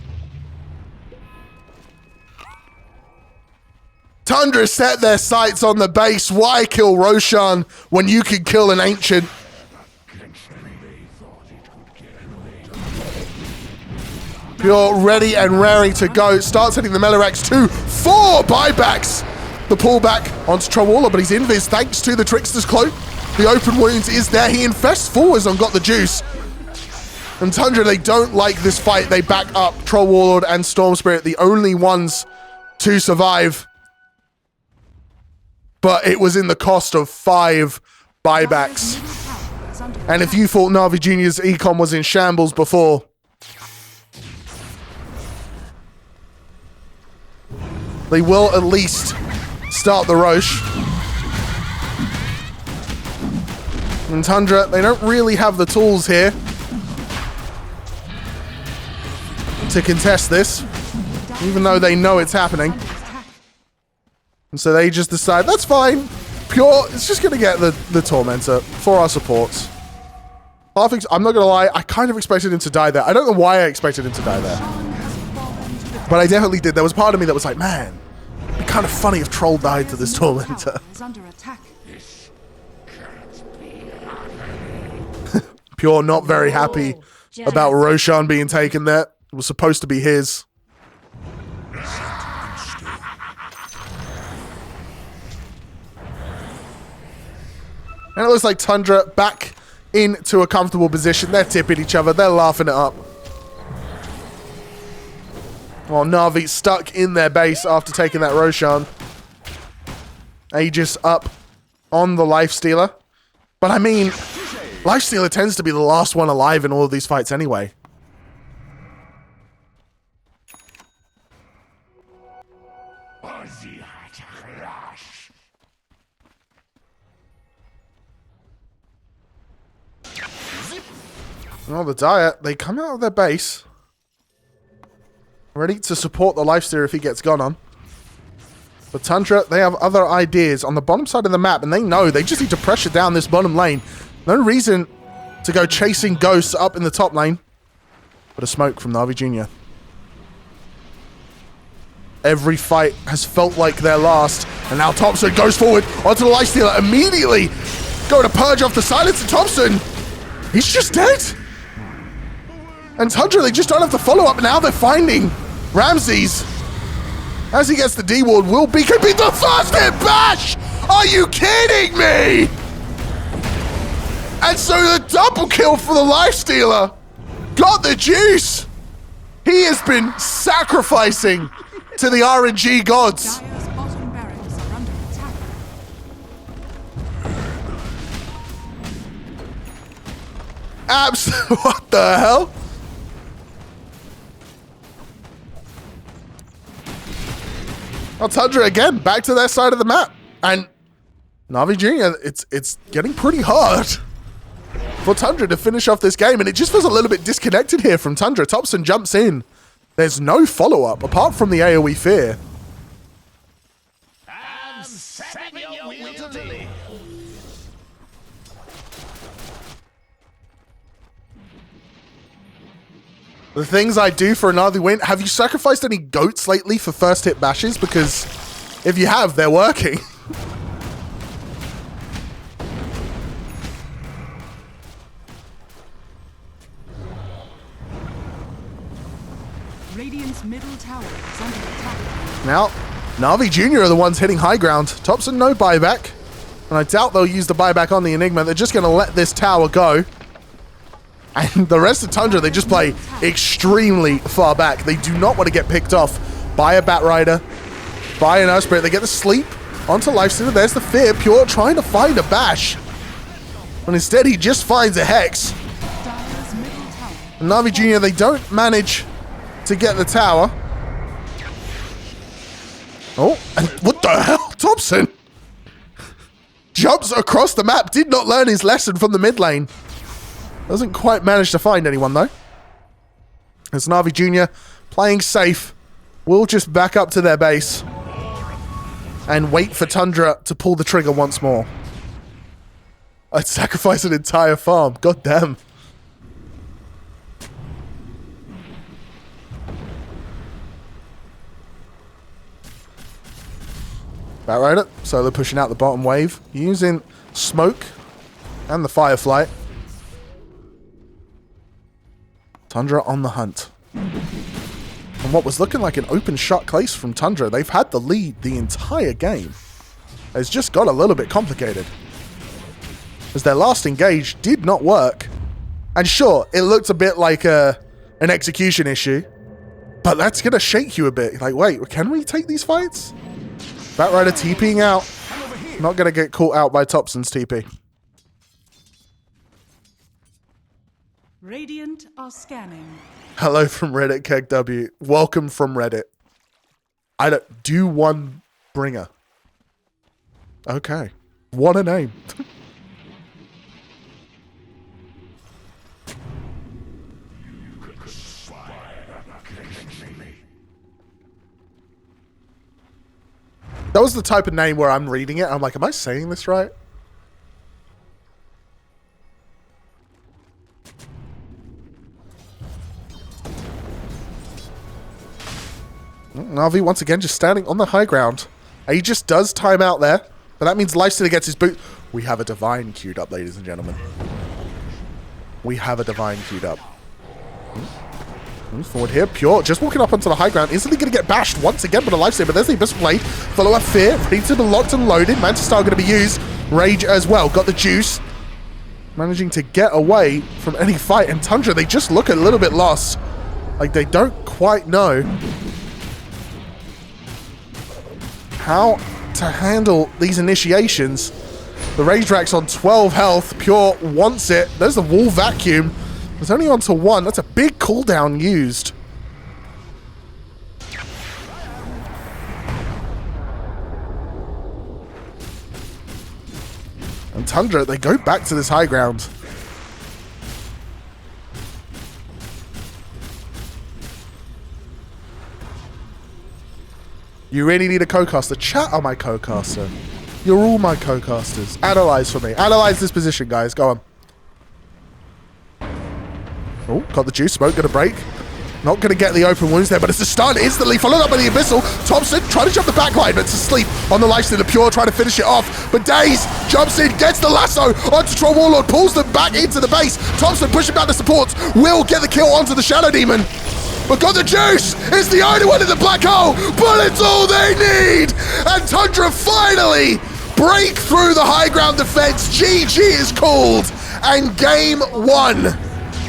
Tundra set their sights on the base. Why kill Roshan when you can kill an Ancient? Pure ready and raring to go. Starts hitting the Melirax 2. 4 buybacks. The pullback onto Troll Warlord, but he's invis thanks to the Trickster's Cloak. The open wounds is there. He infests forwards and got the juice. And Tundra, they don't like this fight. They back up Troll Warlord and Storm Spirit, the only ones to survive. But it was in the cost of 5 buybacks. And if you thought NAVI Junior's econ was in shambles before, they will at least start the Roche. And Tundra, they don't really have the tools here to contest this, even though they know it's happening. And so they just decide, that's fine. Pure is just going to get the Tormentor for our supports. I'm not going to lie, I kind of expected him to die there. I don't know why I expected him to die there. But I definitely did. There was part of me that was like, man, it'd be kind of funny if Troll died to this Tormentor. Pure not very happy about Roshan being taken there. It was supposed to be his. And it looks like Tundra back into a comfortable position. They're tipping each other. They're laughing it up. While Na'Vi stuck in their base after taking that Roshan. Aegis up on the Lifestealer. But I mean, Lifestealer tends to be the last one alive in all of these fights anyway. Well, the Dire, they come out of their base, ready to support the Lifestealer if he gets gone on. But Tundra, they have other ideas on the bottom side of the map, and they know they just need to pressure down this bottom lane. No reason to go chasing ghosts up in the top lane. But a smoke from NAVI Junior. Every fight has felt like their last, and now Thompson goes forward onto the Lifestealer immediately. Going to purge off the silence, and Thompson, he's just dead. And Tundra, they just don't have the follow-up, and now they're finding Ramses. As he gets the D-Ward, will be could be the first hit bash! Are you kidding me? And so the double kill for the Lifestealer got the juice. He has been sacrificing to the RNG gods. Dire's bottom barracks are under attack. What the hell? Well, Tundra again, back to their side of the map. And NAVI Junior, it's getting pretty hard for Tundra to finish off this game, and it just feels a little bit disconnected here from Tundra. Thompson jumps in. There's no follow-up, apart from the AoE fear. I'm setting your will to live. The things I do for another win. Have you sacrificed any goats lately for first hit bashes? Because if you have, they're working. Radiant's middle tower is under attack. Now, NAVI Junior are the ones hitting high ground. Thompson, no buyback. And I doubt they'll use the buyback on the Enigma. They're just going to let this tower go. And the rest of Tundra, they just play extremely far back. They do not want to get picked off by a Bat Rider, by an Earth Spirit. They get the sleep onto Lifestealer. There's the fear. Pure trying to find a bash. But instead, he just finds a Hex. Dire's middle tower. And NAVI Junior, they don't manage to get the tower. Oh, and what the hell? Thompson jumps across the map. Did not learn his lesson from the mid lane. Doesn't quite manage to find anyone, though. As NAVI Junior playing safe, will just back up to their base and wait for Tundra to pull the trigger once more. I'd sacrifice an entire farm. God damn. Bat Rider, solo pushing out the bottom wave, using smoke and the Firefly. Tundra on the hunt. And what was looking like an open shot case from Tundra, they've had the lead the entire game. It's just got a little bit complicated, as their last engage did not work. And sure, it looked a bit like an execution issue, but that's going to shake you a bit. Like, wait, can we take these fights? Bat Rider TPing out. Not going to get caught out by Thompson's TP. Radiant are scanning. Hello from Reddit, KegW. Welcome from Reddit. I don't do one bringer. Okay. What a name. That was the type of name where I'm reading it. I'm like, am I saying this right? Navi once again just standing on the high ground. He just does time out there, but that means Lifestealer gets his boot. We have a Divine queued up, ladies and gentlemen. We have a Divine queued up. Move forward here. Pure just walking up onto the high ground. Instantly going to get bashed once again, but a Lifestealer. But there's the Abyssal Blade. Follow-up Fear. Ready to be locked and loaded. Mantis Star going to be used. Rage as well. Got the juice. Managing to get away from any fight. And Tundra, they just look a little bit lost. Like they don't quite know how to handle these initiations. The Rage Rack's on 12 health. Pure wants it. There's the Wall Vacuum. It's only on to 1. That's a big cooldown used. And Tundra, they go back to this high ground. You really need a co-caster. Chat are my co-caster. You're all my co-casters. Analyze for me. Analyze this position, guys. Go on. Oh, got the juice. Smoke gonna break. Not gonna get the open wounds there, but it's a stun instantly, followed up by the Abyssal. Thompson trying to jump the backline, but it's asleep on the Lifestealer Pure, trying to finish it off. But Daze jumps in, gets the lasso onto Troll Warlord, pulls them back into the base. Thompson pushing back the supports, will get the kill onto the Shadow Demon. But got the juice! It's the only one in the black hole, but it's all they need! And Tundra finally break through the high ground defense. GG is called, and game 1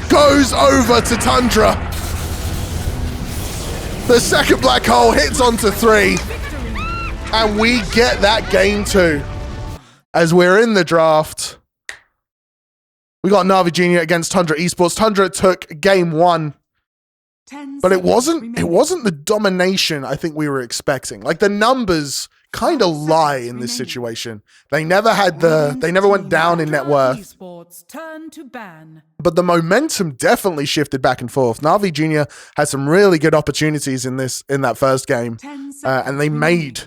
goes over to Tundra. The second black hole hits onto 3, and we get that game 2. As we're in the draft, we got NAVI Junior against Tundra Esports. Tundra took game 1, but it wasn't the domination I think we were expecting. Like, the numbers kind of lie in this situation. They never went down in net worth. But the momentum definitely shifted back and forth. NAVI Junior had some really good opportunities in that first game, and they made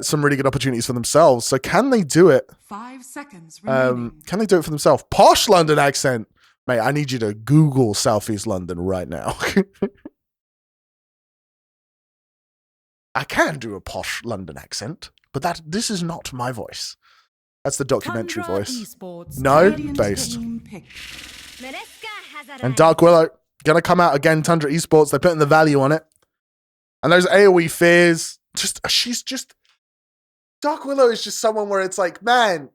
some really good opportunities for themselves. So can they do it? 5 seconds Can they do it for themselves? Posh London accent. Mate, I need you to Google Southeast London right now. I can do a posh London accent, but this is not my voice. That's the documentary voice. No, based. And Dark Willow, gonna come out again, Tundra Esports. They're putting the value on it. And those AoE fears, Dark Willow is just someone where it's like, man,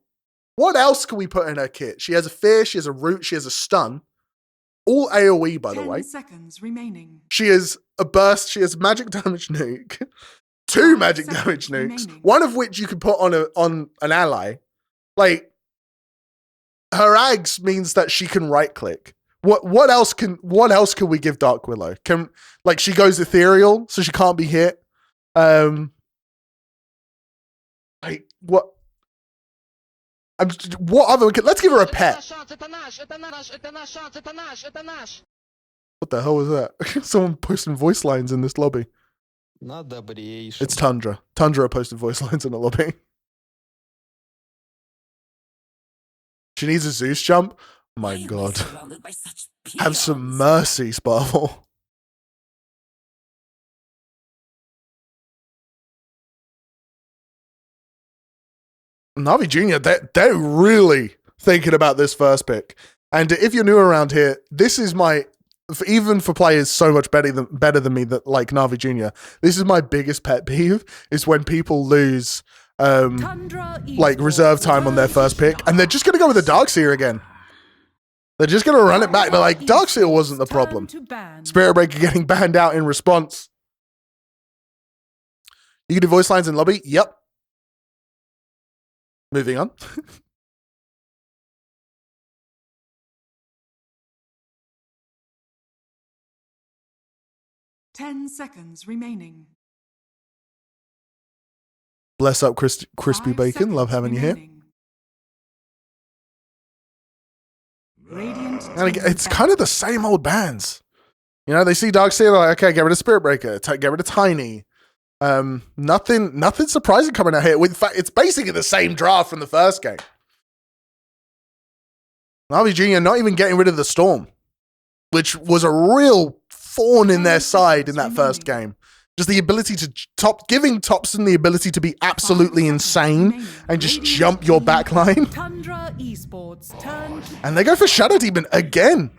what else can we put in her kit? She has a fear, she has a root, she has a stun. All AoE, by the way. 10 seconds remaining. She has a burst, she has magic damage nuke. 2 magic damage nukes. One of which you can put on an ally. Like, her Ags means that she can right click. What else can we give Dark Willow? She goes ethereal, so she can't be hit. Let's give her a pet. What the hell was that? Someone posting voice lines in this lobby. It's Tundra. Tundra posted voice lines in the lobby. She needs a Zeus jump? Oh my god. Have some mercy, Sparvel. NAVI Junior, they're really thinking about this first pick. And if you're new around here, this is even for players so much better than me that like NAVI Junior, this is my biggest pet peeve, is when people lose reserve time on their first pick, and they're just going to go with the Darkseer again. They're just going to run it back. They're like, Darkseer wasn't the problem. Spirit Breaker getting banned out in response. You can do voice lines in lobby? Yep. Moving on. Ten seconds remaining. Bless up, Crispy Bacon. Love having you here. And it's kind of the same old bands. You know, they see Darkseer, they're like, okay, get rid of Spirit Breaker, get rid of Tiny. Nothing surprising coming out here. In fact, it's basically the same draft from the first game. NAVI Junior not even getting rid of the Storm, which was a real thorn in their side in that first game. Just the ability to giving Topson the ability to be absolutely insane and just jump your backline. Tundra Esports turn. And they go for Shadow Demon again.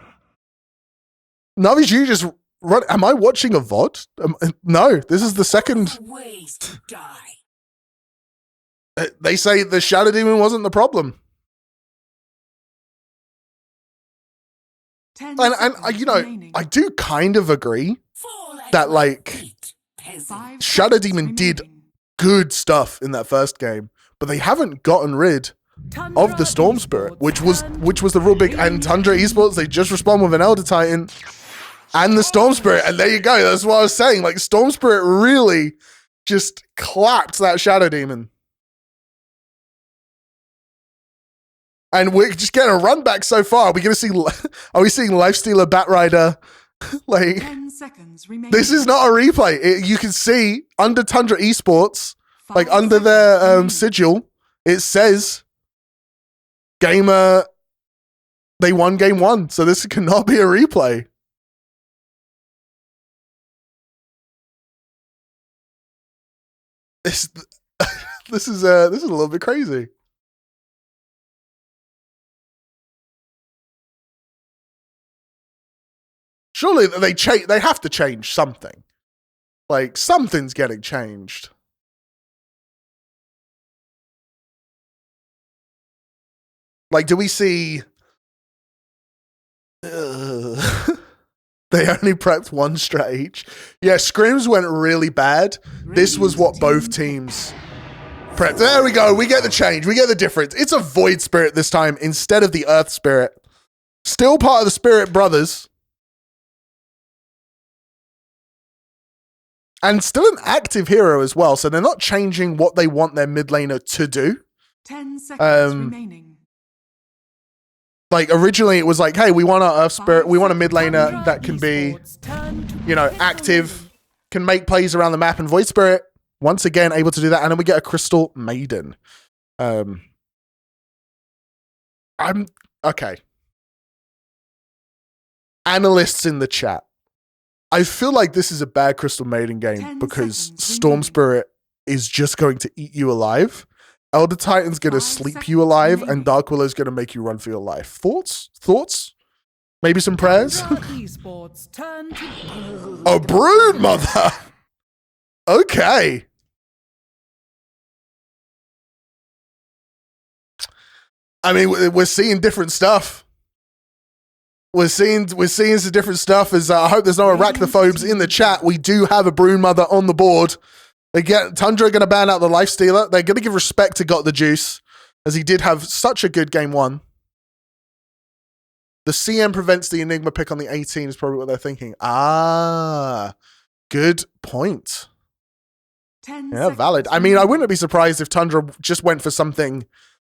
NAVI Junior just run. Am I watching a VOD? No, this is the second. Ways to die. They say the Shadow Demon wasn't the problem. And you know, I do kind of agree that like Shadow Demon did good stuff in that first game, but they haven't gotten rid of the Storm Spirit, which was the real big. And Tundra Esports, they just respond with an Elder Titan and the Storm Spirit, and there you go. That's what I was saying. Like, Storm Spirit really just clapped that Shadow Demon. And we're just getting a run back so far. Are we seeing Lifestealer, Batrider, Like, 10 seconds remaining. this is not a replay. You can see under Tundra Esports, like 5 under their seconds remaining. sigil, it says gamer, they won game 1. So this cannot be a replay. This is a little bit crazy. Surely they have to change something. Like, something's getting changed. Like, do we see... They only prepped 1 strat each. Yeah, scrims went really bad. This was what both teams prepped. There we go. We get the change. We get the difference. It's a Void Spirit this time instead of the Earth Spirit. Still part of the Spirit Brothers. And still an active hero as well. So they're not changing what they want their mid laner to do. 10 seconds remaining. Like, originally it was like, hey, we want our Earth Spirit, we want a mid laner that can be, you know, active, can make plays around the map, and Void Spirit, once again, able to do that, and then we get a Crystal Maiden. Okay. Analysts in the chat. I feel like this is a bad Crystal Maiden game because Storm Spirit is just going to eat you alive. Elder Titan's going to sleep you alive, and Dark Willow's going to make you run for your life. Thoughts? Thoughts? Maybe some prayers? Esports turn to A brood mother! Okay. I mean, we're seeing different stuff. We're seeing some different stuff. As I hope there's no arachnophobes in the chat. We do have a brood mother on the board. They get Tundra going to ban out the Life Stealer. They're going to give respect to Got the Juice, as he did have such a good game 1. The CM prevents the Enigma pick on the 18 is probably what they're thinking. Ah, good point. 10 Yeah, valid. I mean, I wouldn't be surprised if Tundra just went for something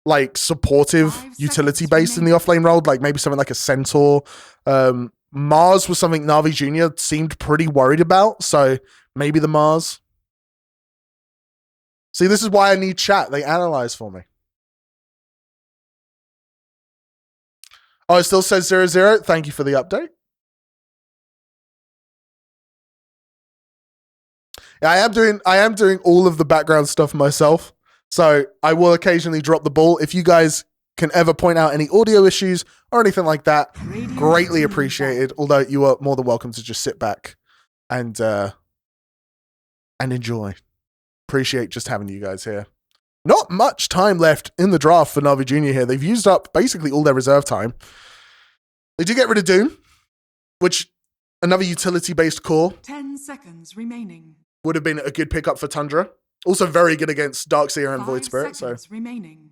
like supportive, utility-based in the offlane role, like maybe something like a Centaur. Mars was something Navi Junior seemed pretty worried about, so maybe the Mars. See, this is why I need chat. They analyze for me. Oh, it still says 0-0. Thank you for the update. Yeah, I am doing all of the background stuff myself. So I will occasionally drop the ball. If you guys can ever point out any audio issues or anything like that, greatly appreciated. Although you are more than welcome to just sit back and enjoy. Appreciate just having you guys here. Not much time left in the draft for Navi Junior here. They've used up basically all their reserve time. They do get rid of Doom, which another utility-based core 10 seconds remaining. would have been a good pickup for Tundra. Also very good against Darkseer and Void Spirit. So remaining.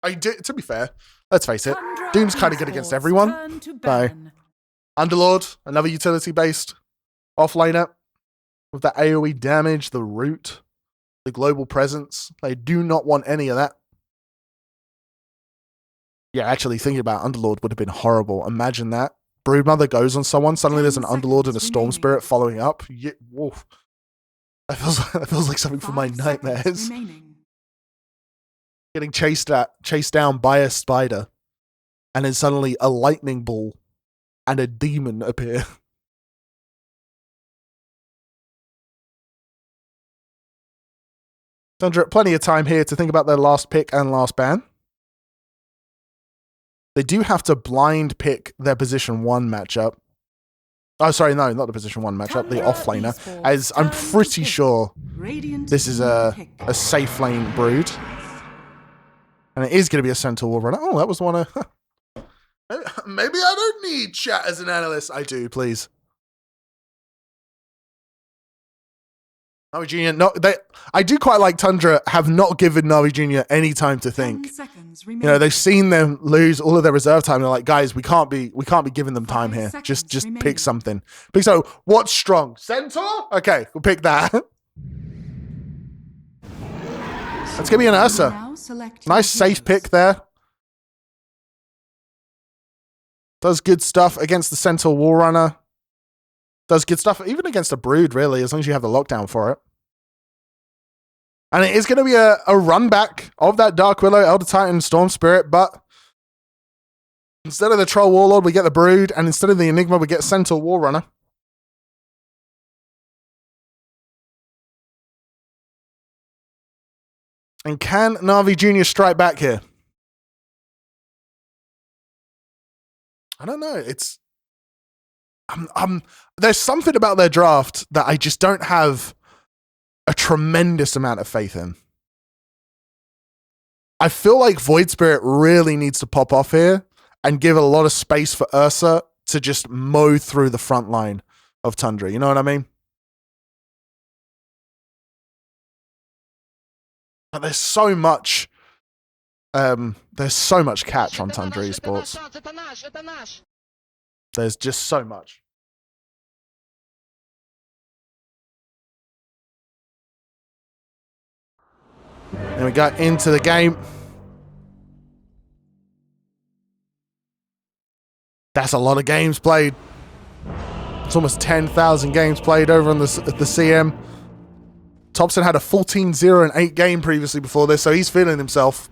to be fair, let's face it, Doom's kind of good against everyone. So, Underlord, another utility-based offlaner with that AoE damage, the root, the global presence. They do not want any of that. Yeah, actually, thinking about Underlord would have been horrible. Imagine that. Broodmother goes on someone, suddenly there's an Underlord and a Storm Spirit following up. Yeah, woof. That feels like something from my nightmares. Getting chased down by a spider, and then suddenly a lightning ball and a demon appear. Tundra, plenty of time here to think about their last pick and last ban. They do have to blind pick their position 1 matchup. Oh, sorry, no, not the position 1 matchup, the offlaner. As I'm pretty sure this is a safe lane brood. And it is going to be a Centaur runner. Oh, that was the one. Maybe I don't need chat as an analyst. I do, please. Navi Junior, no, I do quite like Tundra have not given Navi Junior any time to think. You know, they've seen them lose all of their reserve time. They're like, guys, we can't be giving them time here. Just pick something. Pick so what's strong? Centaur? Okay, we'll pick that. That's gonna be an Ursa. Nice safe pick there. Does good stuff against the Centaur Wall Runner. Does good stuff even against a Brood, really, as long as you have the lockdown for it. And it is going to be a run back of that Dark Willow, Elder Titan, Storm Spirit, but instead of the Troll Warlord, we get the Brood, and instead of the Enigma, we get Centaur Wall Runner. And can NAVI Junior strike back here? I don't know. It's there's something about their draft that I just don't have a tremendous amount of faith in. I feel like Void Spirit really needs to pop off here and give a lot of space for Ursa to just mow through the front line of Tundra. You know what I mean? But there's so much catch on Tundra Esports. There's just so much. And we got into the game. That's a lot of games played. It's almost 10,000 games played over on the CM. Thompson had a 14-0-8 game previously before this, so he's feeling himself.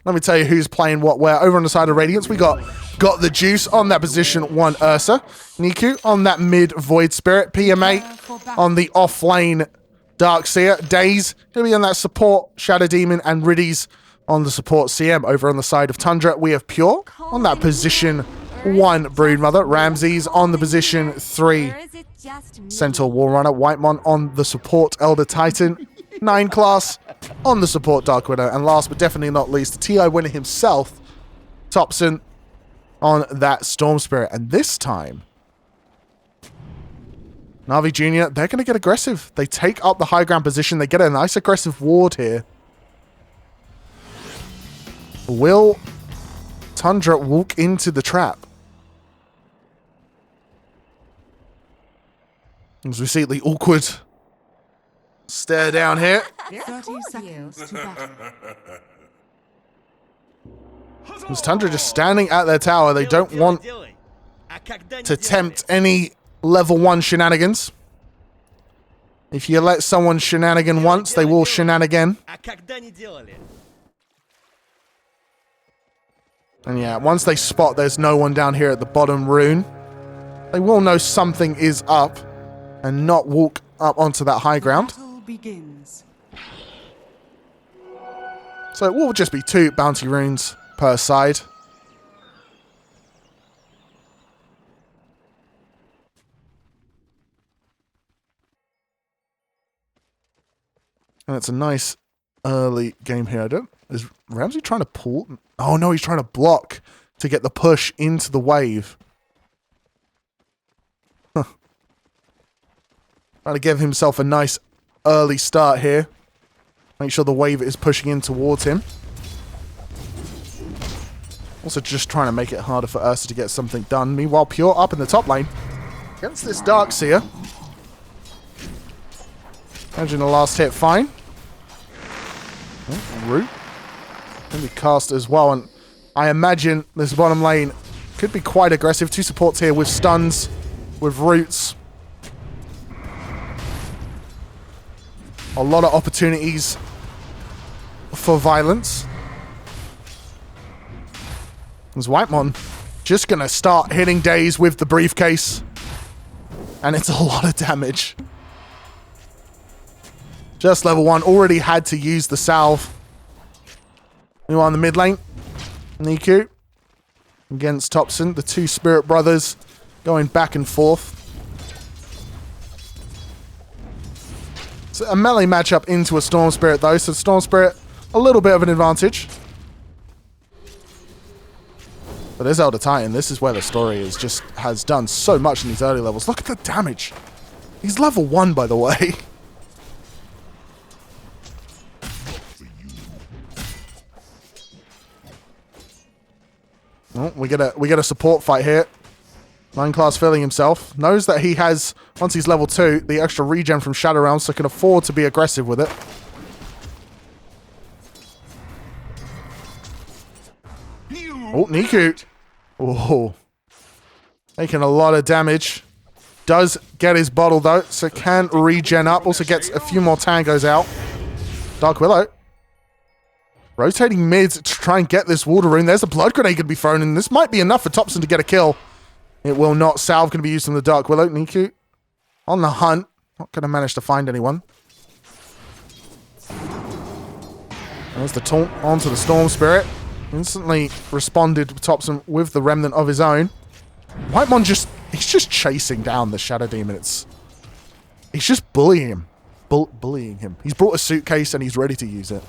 Let me tell you who's playing what where. Over on the side of Radiance, we got the Juice on that position 1 Ursa. Niku on that mid Void Spirit. PMA on the off-lane Darkseer. Daze going to be on that support Shadow Demon, and Riddies on the support CM. Over on the side of Tundra, we have Pure on that position 1 Broodmother. Ramses on the position 3 Centaur Warrunner. Whitemon on the support Elder Titan. 9 class on the support Dark Widow. And last but definitely not least, the TI winner himself, Thompson, on that Storm Spirit. And this time, NAVI Junior, they're going to get aggressive. They take up the high ground position. They get a nice aggressive ward here. Will Tundra walk into the trap? As we see the awkward stare down here. 30 seconds to battle. As Tundra just standing at their tower. They don't want to tempt any level 1 shenanigans. If you let someone shenanigan once, they will shenanigan. And yeah, once they spot there's no one down here at the bottom rune, they will know something is up and not walk up onto that high ground. Battle begins. So it will just be 2 bounty runes per side. And it's a nice early game here. Is Ramsey trying to pull? Oh no, he's trying to block to get the push into the wave. Huh. Trying to give himself a nice early start here. Make sure the wave is pushing in towards him. Also just trying to make it harder for Ursa to get something done. Meanwhile, Pure up in the top lane against this Darkseer. Imagine the last hit fine. Oh, Root. Can be cast as well, and I imagine this bottom lane could be quite aggressive. 2 supports here with stuns, with roots. A lot of opportunities for violence. As Whitemon just going to start hitting Daze with the briefcase. And it's a lot of damage. Just level 1. Already had to use the salve. Meanwhile, in the mid lane, Niku against Thompson. The 2 Spirit Brothers going back and forth. It's a melee matchup into a Storm Spirit, though. So Storm Spirit, a little bit of an advantage. But there's Elder Titan. This is where the story is has done so much in these early levels. Look at the damage. He's level 1, by the way. Oh, we get a support fight here. 9 class filling himself. Knows that he has, once he's level 2, the extra regen from Shadow Realm, so can afford to be aggressive with it. Oh, Niku Oh. Taking a lot of damage. Does get his bottle though, so can regen up. Also gets a few more tangos out. Dark Willow. Rotating mid to try and get this water rune. There's a blood grenade going to be thrown in. This might be enough for Topson to get a kill. It will not. Salve going to be used on the Dark Willow. Niku on the hunt. Not going to manage to find anyone. There's the taunt onto the Storm Spirit. Instantly responded to Topson with the remnant of his own. Whitemon he's just chasing down the Shadow Demon. He's just bullying him. Bullying him. He's brought a suitcase and he's ready to use it.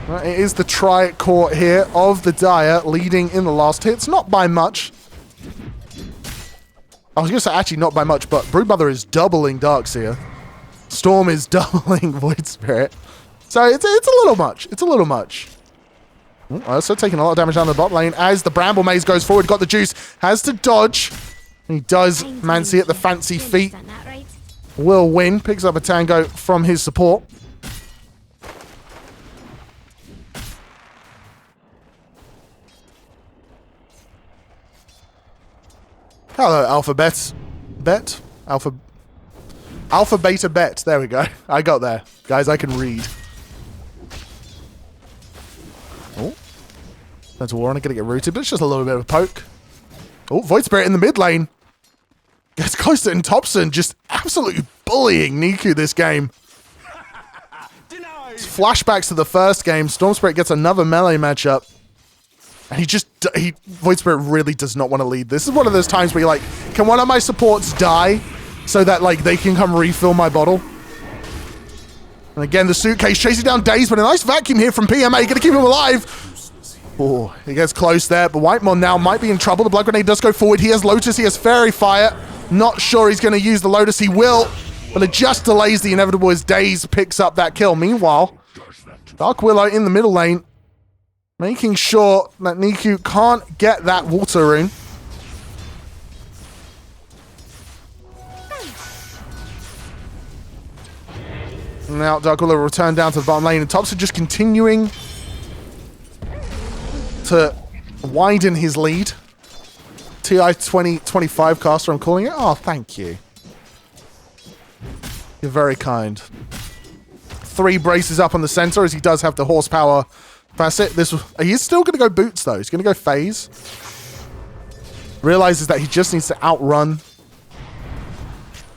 Well, it is the Triad Court here of the Dire leading in the last hits. Not by much. I was going to say actually not by much, but Broodmother is doubling Darkseer. Storm is doubling Void Spirit. So it's a little much. It's a little much. Also taking a lot of damage down the bot lane as the Bramble Maze goes forward. Got the juice. Has to dodge. He does Mancy at the fancy feet. Will win. Picks up a tango from his support. Hello, Alphabet. Alpha Beta Bet. There we go. I got there. Guys, I can read. Oh. That's a Warren. Gonna get rooted, but it's just a little bit of a poke. Oh, Void Spirit in the mid lane. Gets close to Topson, just absolutely bullying Niku this game. Flashbacks to the first game. Storm Spirit gets another melee matchup. And Void Spirit really does not want to lead. This is one of those times where you're like, can one of my supports die so that like they can come refill my bottle? And again, the suitcase chasing down Daze, but a nice vacuum here from PMA, gonna keep him alive. Oh, he gets close there, but Whitemon now might be in trouble. The Blood Grenade does go forward. He has Lotus, he has Fairy Fire. Not sure he's gonna use the Lotus. He will, but it just delays the inevitable as Daze picks up that kill. Meanwhile, Dark Willow in the middle lane, making sure that Niku can't get that water rune. Now Dark Willow will return down to the bottom lane, and Topson just continuing to widen his lead. TI13 caster, I'm calling it. Oh, thank you. You're very kind. 3 braces up on the center as he does have the horsepower. Facet. He's still going to go boots though. He's going to go phase. Realizes that he just needs to outrun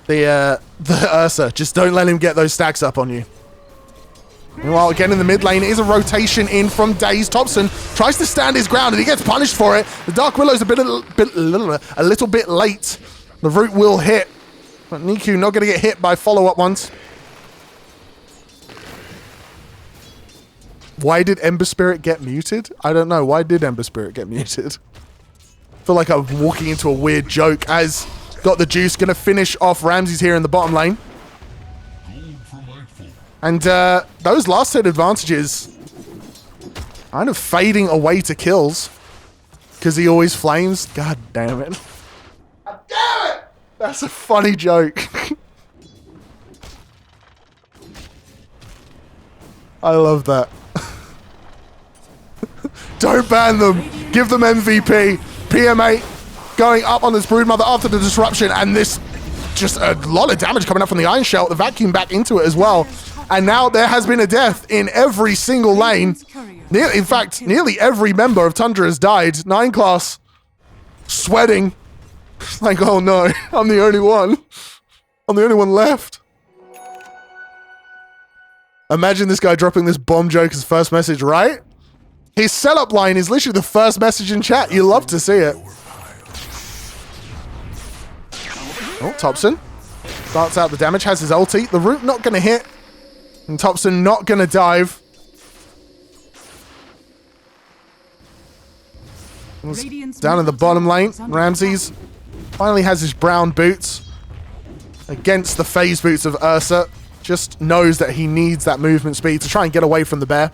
the Ursa. Just don't let him get those stacks up on you. Meanwhile, again in the mid lane, it is a rotation in from Daze. Topson tries to stand his ground and he gets punished for it. The Dark Willow's a little bit late. The root will hit, but Niku not going to get hit by follow-up ones. Why did Ember Spirit get muted? I don't know. Why did Ember Spirit get muted? I feel like I'm walking into a weird joke as got the juice. Going to finish off Ramses here in the bottom lane. And those last hit advantages kind of fading away to kills because he always flames. God damn it. God damn it! That's a funny joke. I love that. Don't ban them. Give them MVP. PMA going up on this Broodmother after the disruption, and this just a lot of damage coming up from the Iron Shell. The vacuum back into it as well. And now there has been a death in every single lane. In fact, nearly every member of Tundra has died. 9 class sweating. Like, oh no, I'm the only one. I'm the only one left. Imagine this guy dropping this bomb joke as first message, right? His setup line is literally the first message in chat. You love to see it. Oh, Topson starts out the damage, has his ulti. The root not going to hit. And Topson not going to dive. Down in the bottom lane, Ramses finally has his brown boots against the phase boots of Ursa. Just knows that he needs that movement speed to try and get away from the bear.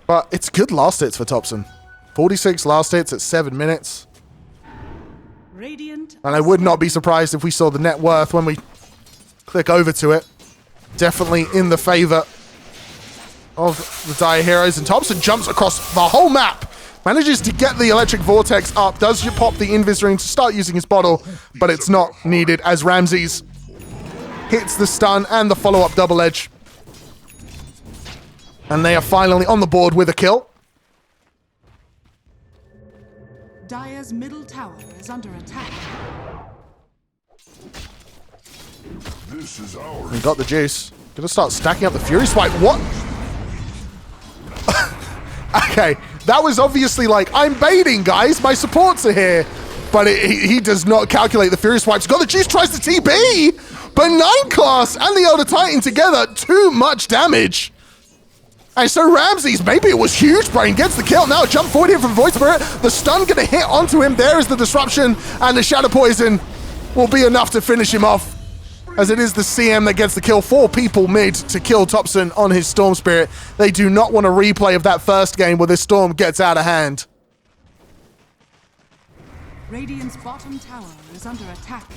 But it's good last hits for Topson. 46 last hits at 7 minutes. And I would not be surprised if we saw the net worth when we click over to it. Definitely in the favor of the Dire Heroes. And Thompson jumps across the whole map. Manages to get the electric vortex up. Does pop the invis ring to start using his bottle. But it's not needed as Ramses hits the stun and the follow-up double edge. And they are finally on the board with a kill. Dire's middle tower is under attack. This is ours. We got the juice. Gonna start stacking up the Fury Swipe. What? Okay, that was obviously like, I'm baiting, guys. My supports are here. But he does not calculate the Fury Swipes. Got the juice, tries to TP. But 9 class and the Elder Titan together, too much damage. And so Ramses, maybe it was Huge Brain, gets the kill. Now a jump forward here from Void Spirit. The stun gonna hit onto him. There is the disruption, and the Shadow Poison will be enough to finish him off. As it is the CM that gets the kill. 4 people mid to kill Thompson on his Storm Spirit. They do not want a replay of that first game where this Storm gets out of hand. Radiant's bottom tower is under attack.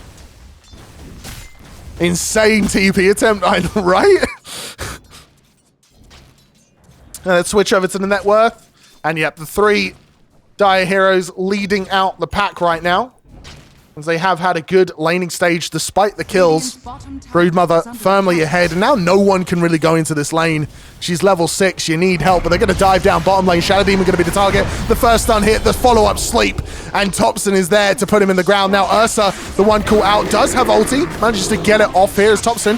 Insane TP attempt, right? Let's switch over to the net worth. And yep, the 3 Dire Heroes leading out the pack right now. As they have had a good laning stage despite the kills. Broodmother firmly ahead. And now no one can really go into this lane. She's level 6. You need help. But they're going to dive down bottom lane. Shadow Demon going to be the target. The first stun hit. The follow-up sleep. And Thompson is there to put him in the ground. Now Ursa, the one call out, does have ulti. Manages to get it off here as Thompson.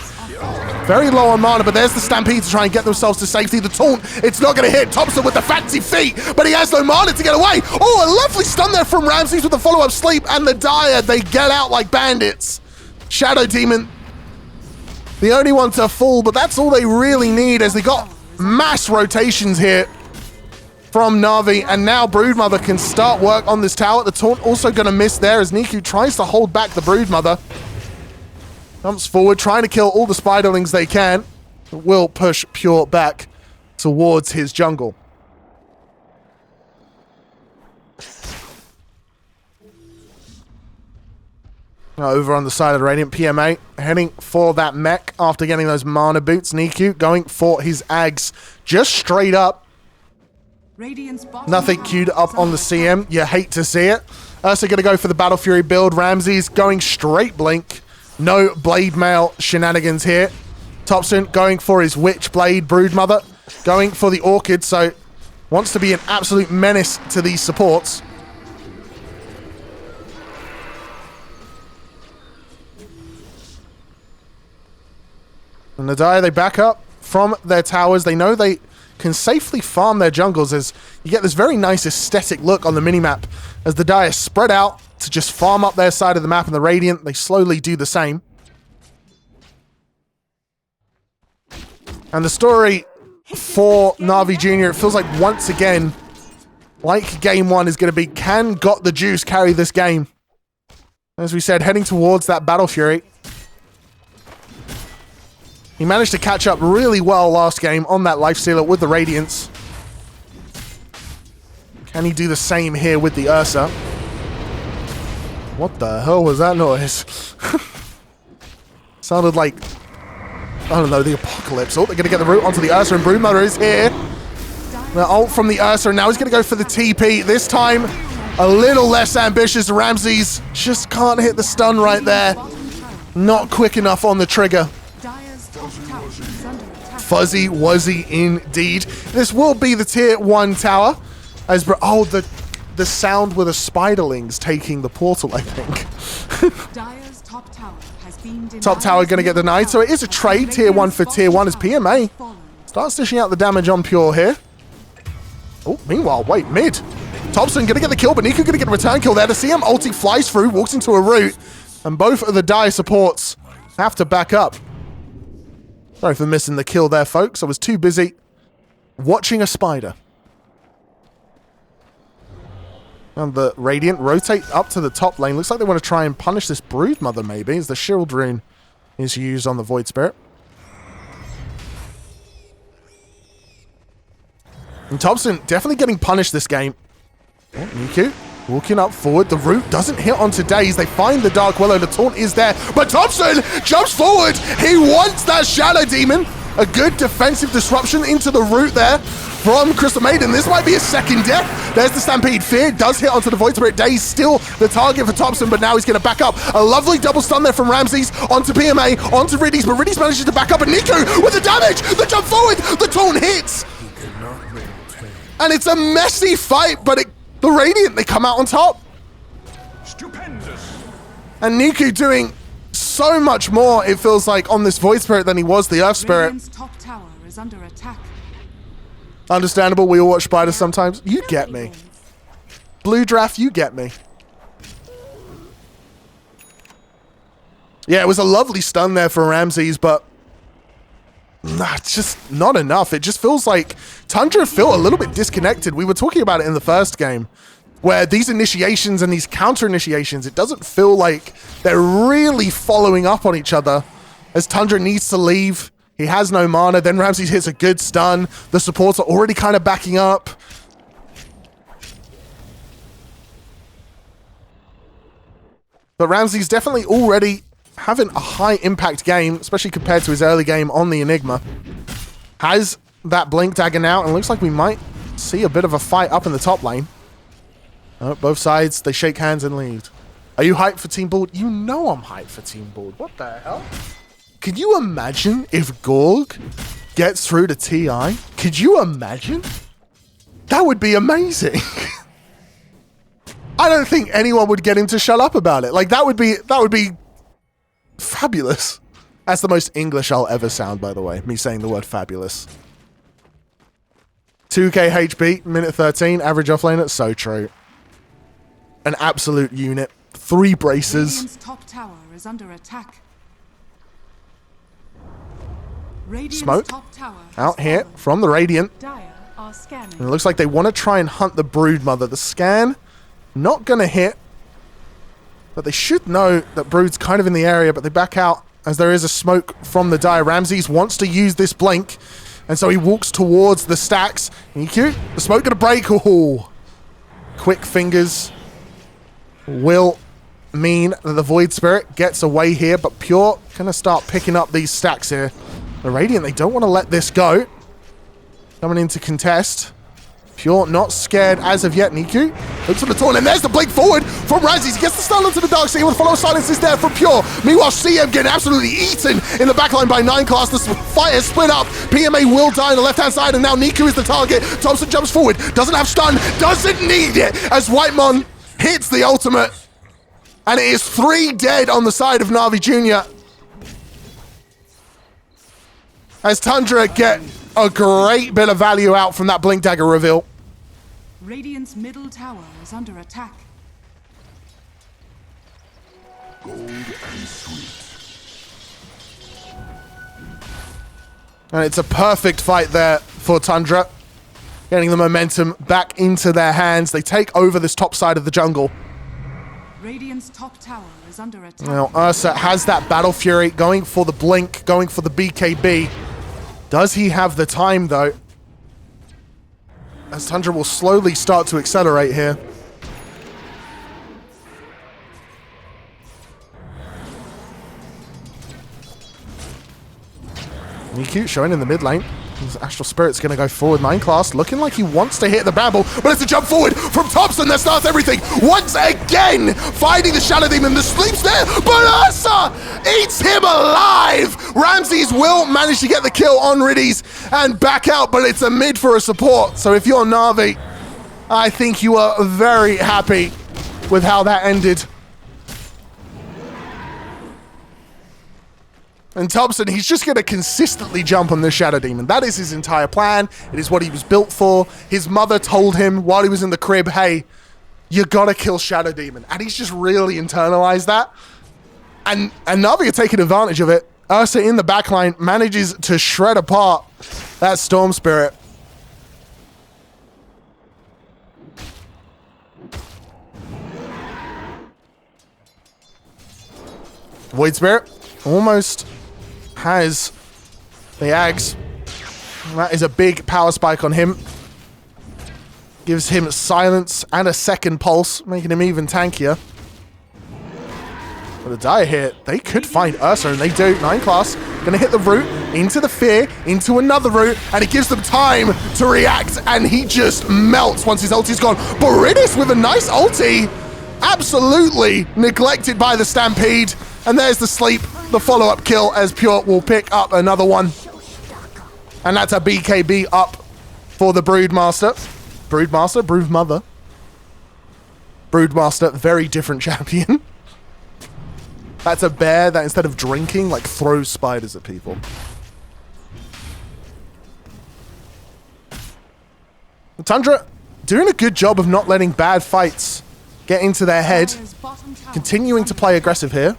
Very low on mana, but there's the Stampede to try and get themselves to safety. The taunt, it's not going to hit Thompson with the fancy feet, but he has no mana to get away. Oh, a lovely stun there from Ramses with the follow-up sleep, and the Dire, they get out like bandits. Shadow Demon, the only one to fall, but that's all they really need as they got mass rotations here from Na'Vi, and now Broodmother can start work on this tower. The taunt also going to miss there as Niku tries to hold back the Broodmother. Jumps forward, trying to kill all the spiderlings they can. But will push Pure back towards his jungle. Now over on the side of the Radiant, PMA heading for that mech after getting those mana boots. Niku going for his Ags just straight up. Nothing queued up on the CM. You hate to see it. Ursa going to go for the Battle Fury build. Ramses going straight Blink. No Blade Mail shenanigans here. Thompson going for his Witch Blade. Broodmother going for the Orchid, so wants to be an absolute menace to these supports. And the Dire, they back up from their towers. They know they can safely farm their jungles as you get this very nice aesthetic look on the minimap as the Dire spread out to just farm up their side of the map, and the Radiant, they slowly do the same. And the story for NAVI Junior, it feels like once again, like game 1 is going to be, can Got the Juice carry this game? As we said, heading towards that Battle Fury. He managed to catch up really well last game on that Lifestealer with the Radiance. Can he do the same here with the Ursa? What the hell was that noise? Sounded like, I don't know, the apocalypse. Oh, they're going to get the root onto the Ursa, and Broodmother is here. The ult from the Ursa, and now he's going to go for the TP. This time, a little less ambitious. Ramses just can't hit the stun right there. Not quick enough on the trigger. Fuzzy Wuzzy indeed. This will be the tier 1 tower. As oh, the sound with the spiderlings taking the portal, I think. Dire's top tower has been denied. Top tower going to get denied, so it is a trade, tier 1 for tier 1 as PMA starts dishing out the damage on Pure here. Oh, meanwhile, wait, mid. Thompson going to get the kill, but Niku going to get a return kill there. The CM ulti flies through, walks into a root, and both of the Dire supports have to back up. Sorry for missing the kill there, folks. I was too busy watching a spider. And the Radiant rotate up to the top lane. Looks like they want to try and punish this Broodmother, maybe, as the Shield Rune is used on the Void Spirit. And Thompson definitely getting punished this game. Oh, Niku Walking up forward, the root doesn't hit onto Daze. They find the Dark Willow, the taunt is there, but Thompson jumps forward. He wants that Shadow Demon. A good defensive disruption into the root there from Crystal Maiden. This might be a second death. There's the Stampede. Fear does hit onto the Void Spirit. Daze still the target for Thompson, but now he's going to back up. A lovely double stun there from Ramses onto PMA, onto Riddies, but Riddies manages to back up, and Niku with the damage, the jump forward, the taunt hits. And it's a messy fight, but the Radiant, they come out on top. Stupendous. And Niku doing so much more, it feels like, on this Void Spirit than he was the Earth Spirit. Radiant's top tower is under attack. Understandable, we all watch Spider sometimes. You get me. Blue Draft, you get me. Yeah, it was a lovely stun there for Ramses, but it's just not enough. It just feels like Tundra feel a little bit disconnected. We were talking about it in the first game, where these initiations and these counter initiations, it doesn't feel like they're really following up on each other, as Tundra needs to leave. He has no mana. Then Ramses hits a good stun. The supports are already kind of backing up. But Ramses definitely already having a high impact game, especially compared to his early game on the Enigma. Has that Blink Dagger now, and looks like we might see a bit of a fight up in the top lane. Oh, both sides, they shake hands and leave. Are you hyped for Team Board? You know I'm hyped for Team Board. What the hell? Could you imagine if Gorg gets through to TI? Could you imagine? That would be amazing. I don't think anyone would get him to shut up about it. Like, that would be fabulous. That's the most English I'll ever sound, by the way. Me saying the word fabulous. 2k HP, minute 13, average offlaner. So true. An absolute unit. 3 braces. Radiant's top tower is under attack. Radiant's Smoke top tower out has here fallen. from the Radiant. Dire are scanning. And it looks like they want to try and hunt the Broodmother. The scan, not going to hit. But they should know that Brood's kind of in the area, but they back out as there is a smoke from the Dire. Ramses wants to use this blink, and so he walks towards the stacks. EQ, the smoke going to break. Ooh. Quick fingers will mean that the Void Spirit gets away here, but Pure going to start picking up these stacks here. The Radiant, they don't want to let this go. Coming in to contest. Pure not scared as of yet. Niku looks for the taunt, and there's the blink forward from Ramses. He gets the stun onto the Dark Sea with follow silence is there from Pure. Meanwhile, CM getting absolutely eaten in the backline by 9 class. The fight is split up. PMA will die on the left-hand side, and now Niku is the target. Thompson jumps forward, doesn't have stun, doesn't need it, as Whitemon hits the ultimate. And it is 3 dead on the side of NAVI Junior. As Tundra get a great bit of value out from that Blink Dagger reveal. Radiant's middle tower is under attack. Gold and sweet. And it's a perfect fight there for Tundra. Getting the momentum back into their hands. They take over this top side of the jungle. Radiant's top tower is under attack. Now Ursa has that Battle Fury, going for the Blink, going for the BKB. Does he have the time though? As Tundra will slowly start to accelerate here. Niku showing in the mid lane. His Astral Spirit's going to go forward. 9 class looking like he wants to hit the Bramble, but it's a jump forward from Thompson that starts everything. Once again, finding the Shadow Demon. The sleep's there, but Ursa eats him alive. Ramses will manage to get the kill on Riddies and back out, but it's a mid for a support. So if you're Navi, I think you are very happy with how that ended. And Thompson, he's just going to consistently jump on the Shadow Demon. That is his entire plan. It is what he was built for. His mother told him while he was in the crib, hey, you got to kill Shadow Demon. And he's just really internalized that. And Navi are taking advantage of it. Ursa in the backline manages to shred apart that Storm Spirit. Void Spirit almost has the Ags. That is a big power spike on him. Gives him silence and a second pulse, making him even tankier. But the Dire here, they could find Ursa, and they do. 9 class, gonna hit the root, into the fear, into another root, and it gives them time to react, and he just melts once his ulti's gone. Boridis with a nice ulti, absolutely neglected by the Stampede, and there's the sleep, the follow-up kill, as Pure will pick up another one. And that's a BKB up for the Broodmaster. Broodmother. Broodmaster, very different champion. That's a bear that instead of drinking, like, throws spiders at people. Tundra doing a good job of not letting bad fights get into their head. Continuing to play aggressive here.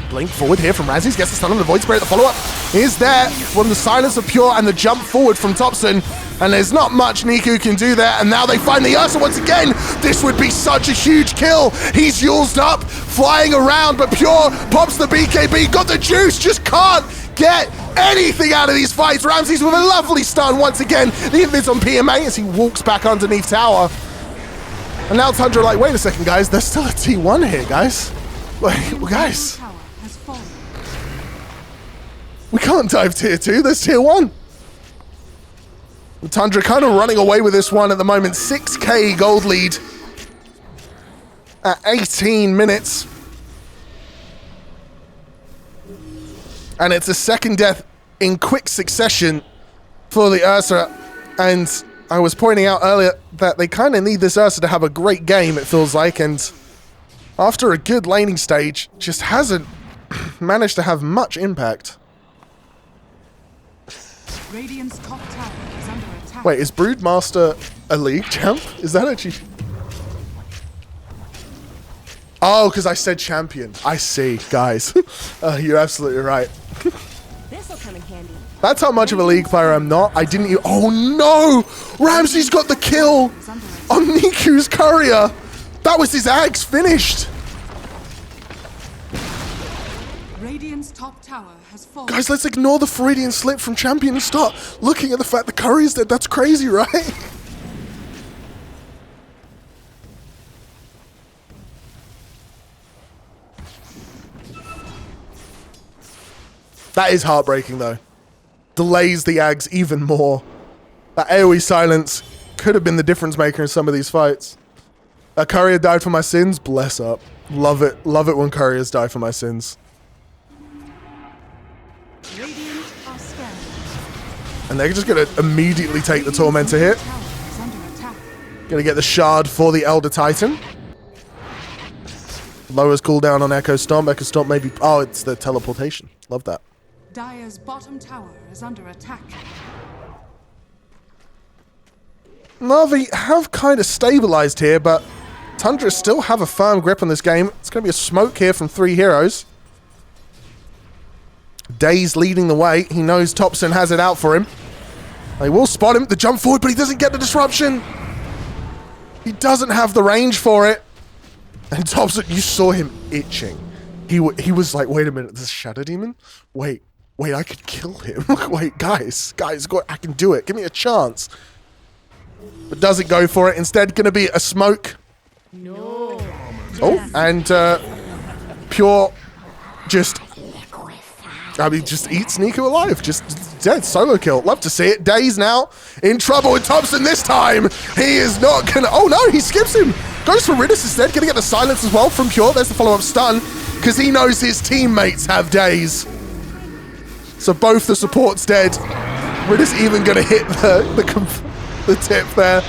Blink forward here from Razzies, gets the stun on the Void Spirit. The follow-up is there from the silence of Pure and the jump forward from Thompson. And there's not much Niku can do there. And now they find the Ursa once again. This would be such a huge kill. He's Yulesed up, flying around, but Pure pops the BKB, got the juice, just can't get anything out of these fights. Ramses with a lovely stun once again. The invis on PMA as he walks back underneath tower. And now Tundra like, wait a second, guys, there's still a T1 here, guys. Like, guys. We can't dive tier 2, there's tier 1. Tundra kind of running away with this one at the moment. 6k gold lead at 18 minutes. And it's a second death in quick succession for the Ursa. And I was pointing out earlier that they kind of need this Ursa to have a great game, it feels like. And after a good laning stage, just hasn't managed to have much impact. Radiant's top tower is under attack. Wait, is Broodmaster a league champ? Is that actually... Oh, because I said champion. I see, guys. You're absolutely right. This'll come in handy. That's how much of a league player I'm not. I didn't... Oh, no! Ramsey's got the kill on Niku's courier. That was his axe finished. Radiant's top tower has fallen. Guys, let's ignore the Freudian slip from champion and start looking at the fact the courier's dead. That's crazy, right? That is heartbreaking, though. Delays the Ags even more. That AoE silence could have been the difference maker in some of these fights. That courier died for my sins. Bless up. Love it. Love it when couriers die for my sins. Radiant are scared. And they're just going to immediately take the Tormentor hit. Going to get the Shard for the Elder Titan. Lowers cooldown on Echo Stomp. Echo Stomp maybe... Oh, it's the teleportation. Love that. Dire's bottom tower is under attack. NAVI have kind of stabilized here, but Tundra still have a firm grip on this game. It's going to be a smoke here from 3 heroes. Daze leading the way. He knows Thompson has it out for him. They will spot him, the jump forward, but he doesn't get the disruption. He doesn't have the range for it. And Thompson, you saw him itching. He was like, wait a minute, this Shadow Demon? Wait, I could kill him. Wait, guys, I can do it. Give me a chance. But doesn't go for it. Instead, going to be a smoke. No. Oh, and Pure just... I mean, just eats Niku alive. Just dead. Solo kill. Love to see it. Daze now in trouble with Thompson this time. He is not going to... Oh, no, he skips him. Goes for Ridis instead. Going to get the silence as well from Pure. There's the follow-up stun because he knows his teammates have Daze. So both the supports dead. Ridis even going to hit the tip there.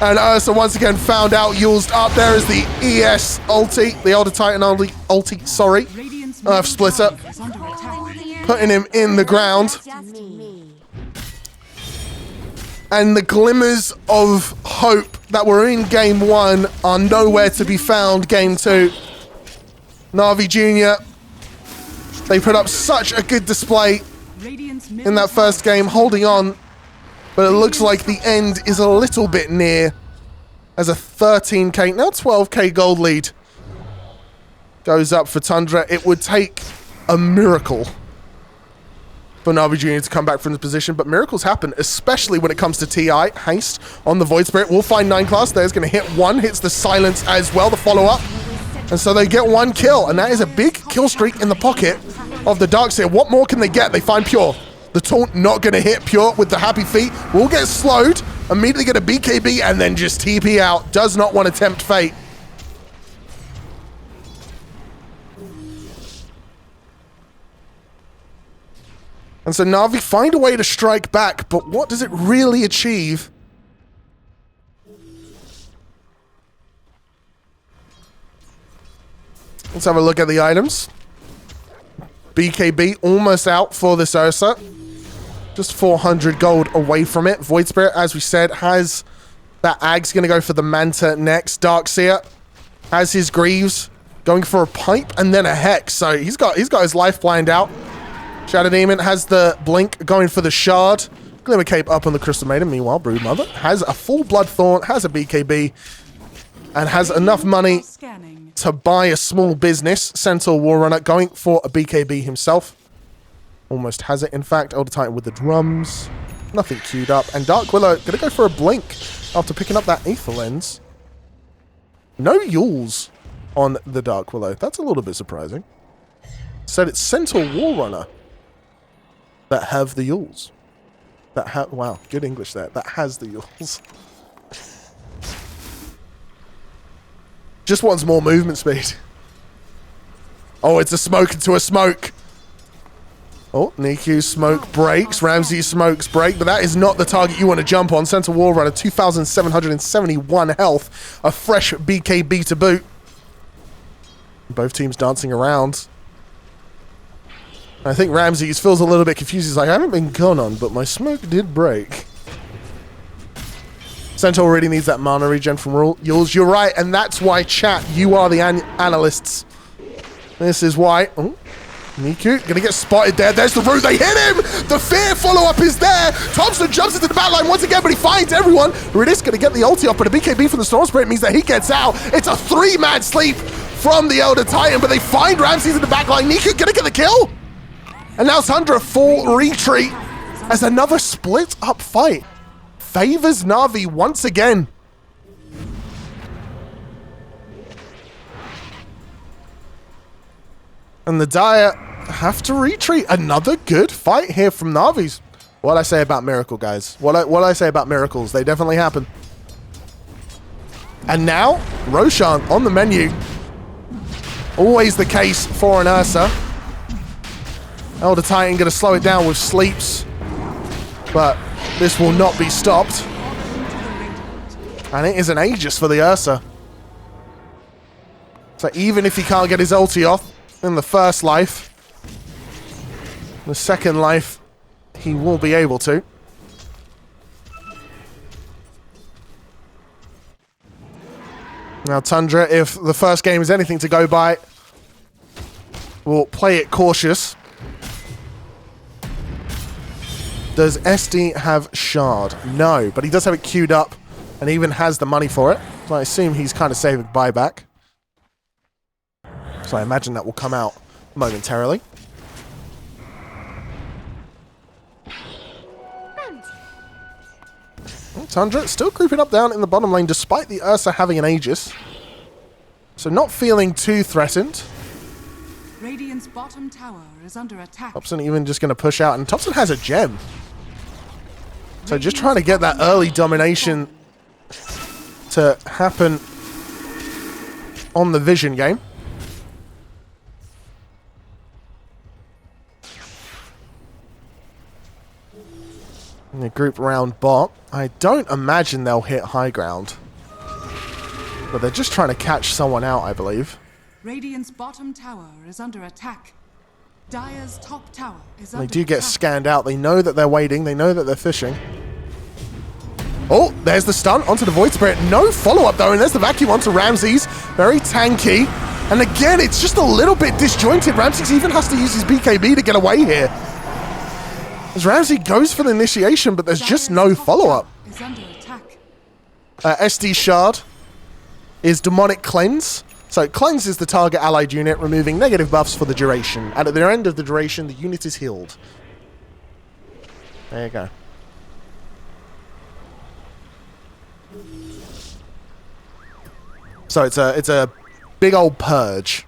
And Ursa once again found out. Yulesed up. There is the ES ulti. The Elder Titan ulti, sorry. Earth Splitter. Putting him in the ground. And the glimmers of hope that were in Game 1 are nowhere to be found Game 2. NAVI Junior, they put up such a good display in that first game, holding on. But it looks like the end is a little bit near as a 13k, now 12k gold lead goes up for Tundra. It would take a miracle for NAVI Junior to come back from this position, but miracles happen, especially when it comes to TI. Haste on the Void Spirit will find 9 class. There's going to hit 1, hits the silence as well, the follow-up. And so they get 1 kill, and that is a big kill streak in the pocket of the Darkseer. What more can they get? They find Pure. The taunt not going to hit Pure with the happy feet. Will get slowed, immediately get a BKB, and then just TP out. Does not want to tempt fate. And so Na'Vi find a way to strike back, but what does it really achieve? Let's have a look at the items. BKB almost out for this Ursa. Just 400 gold away from it. Void Spirit, as we said, has that Ag's going to go for the Manta next. Darkseer has his Greaves going for a Pipe and then a Hex. So he's got his life planned out. Shadow Demon has the Blink going for the Shard. Glimmer Cape up on the Crystal Maiden. Meanwhile, Broodmother has a full Blood Thorn, has a BKB, and has enough money to buy a small business. Centaur Warrunner going for a BKB himself. Almost has it, in fact. Elder Titan with the drums. Nothing queued up. And Dark Willow going to go for a Blink after picking up that Aether Lens. No Yules on the Dark Willow. That's a little bit surprising. Said it's Centaur Warrunner that have the Yules. Wow, good English there. That has the Yules. Just wants more movement speed. Oh, it's a smoke into a smoke. Oh, Niku's smoke breaks. Ramsey's smokes break, but that is not the target you want to jump on. Centaur Warrunner, 2,771 health. A fresh BKB to boot. Both teams dancing around. I think Ramses feels a little bit confused. He's like, I haven't been gone on, but my smoke did break. Centaur really needs that mana regen from Yules. You're right, and that's why, chat, you are the analysts. This is why. Oh, Niku gonna get spotted there. There's the root. They hit him. The fear follow-up is there. Thompson jumps into the backline once again, but he finds everyone. Ridis gonna get the ulti off, but a BKB from the Storm Spirit means that he gets out. It's a 3-man sleep from the Elder Titan, but they find Ramses in the backline. Niku gonna get the kill. And now Tundra full retreat as another split up fight favors Na'Vi once again. And the Dire have to retreat. Another good fight here from Na'Vi's. What I say about Miracle, guys. What I say about miracles. They definitely happen. And now, Roshan on the menu. Always the case for an Ursa. Elder Titan going to slow it down with sleeps. But this will not be stopped. And it is an Aegis for the Ursa. So even if he can't get his ulti off in the first life, the second life, he will be able to. Now Tundra, if the first game is anything to go by, will play it cautious. Does SD have Shard? No, but he does have it queued up and even has the money for it. So I assume he's kind of saving buyback. So I imagine that will come out momentarily. Tundra still creeping up down in the bottom lane despite the Ursa having an Aegis. So not feeling too threatened. Radiant's bottom tower is under attack. Thompson even just going to push out, and Thompson has a gem. So just trying to get that early domination to happen on the Vision game. In the group round bot, I don't imagine they'll hit high ground. But they're just trying to catch someone out, I believe. Radiant's bottom tower is under attack. Dire's top tower is under They do get attack. scanned out. They know that they're waiting. They know that they're fishing. Oh, there's the stun onto the Void Spirit. No follow-up, though, and there's the vacuum onto Ramses. Very tanky. And again, it's just a little bit disjointed. Ramses even has to use his BKB to get away here. As Ramsey goes for the initiation, but there's just no follow-up. Is under attack. SD Shard is Demonic Cleanse. So Cleanse is the target allied unit, removing negative buffs for the duration. And at the end of the duration, the unit is healed. There you go. So it's a big old purge.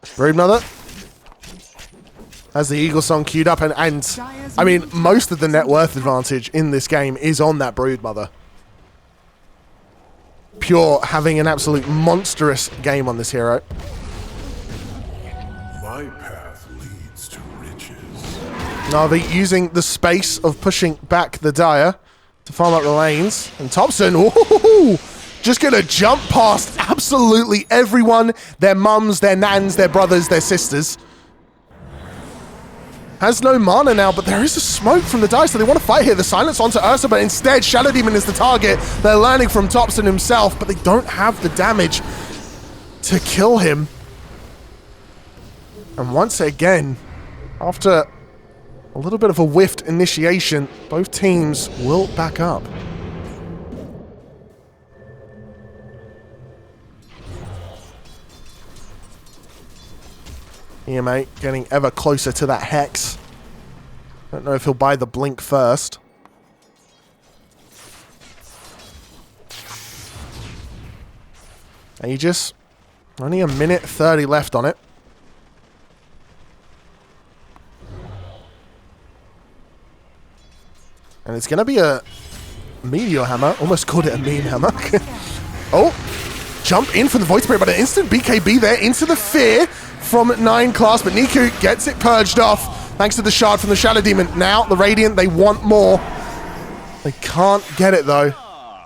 Broodmother has the Eagle Song queued up, and I mean, most of the net worth advantage in this game is on that Broodmother. Pure having an absolute monstrous game on this hero. My path leads to riches. Navi using the space of pushing back the Dire to farm up the lanes. And Thompson, ooh, just going to jump past absolutely everyone. Their mums, their nans, their brothers, their sisters. Has no mana now, but there is a smoke from the Dire, so they want to fight here. The silence onto Ursa, but instead Shadow Demon is the target. They're learning from Thompson himself, but they don't have the damage to kill him. And once again, after a little bit of a whiffed initiation, both teams will back up. EMA getting ever closer to that Hex. Don't know if he'll buy the Blink first. Aegis. Only a minute 30 left on it. And it's going to be a Meteor Hammer. Almost called it a Meme Hammer. Oh, jump in for the Void Spirit, but an instant BKB there into the Fear from 9 class. But Niku gets it purged off thanks to the shard from the Shadow Demon. Now, the Radiant, they want more. They can't get it, though.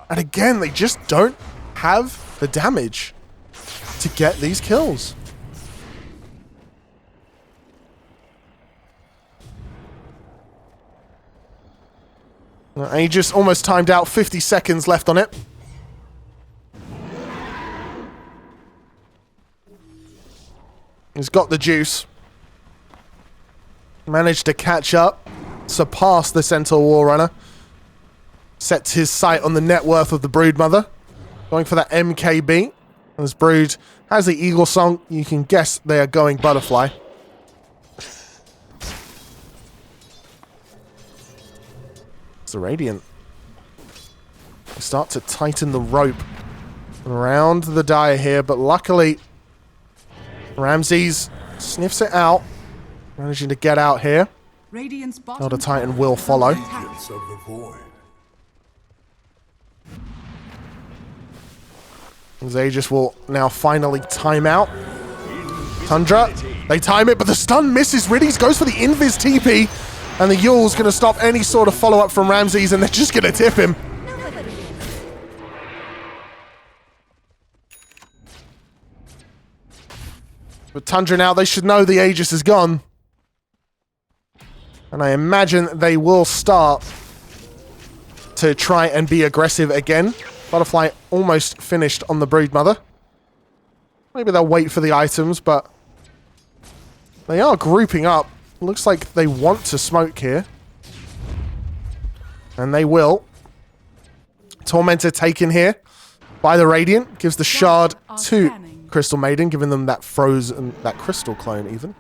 And again, they just don't have the damage to get these kills. Aegis almost timed out, 50 seconds left on it. He's got the juice. Managed to catch up, surpass the Centaur Warrunner. Sets his sight on the net worth of the Broodmother. Going for that MKB. As Brood has the Eagle Song, you can guess they are going Butterfly. It's the Radiant. We start to tighten the rope around the Dire here, but luckily Ramses sniffs it out, managing to get out here. Radiant's Elder Titan will follow. Agents of the void. Aegis will now finally time out. Tundra, they time it, but the stun misses. Riddies goes for the Invis TP, and the Yule's going to stop any sort of follow-up from Ramses, and they're just going to tip him. But Tundra now, they should know the Aegis is gone. And I imagine they will start to try and be aggressive again. Butterfly almost finished on the Broodmother. Maybe they'll wait for the items, but they are grouping up. Looks like they want to smoke here. And they will. Tormentor taken here by the Radiant. Gives the shard to Crystal Maiden, giving them that frozen, that crystal clone even.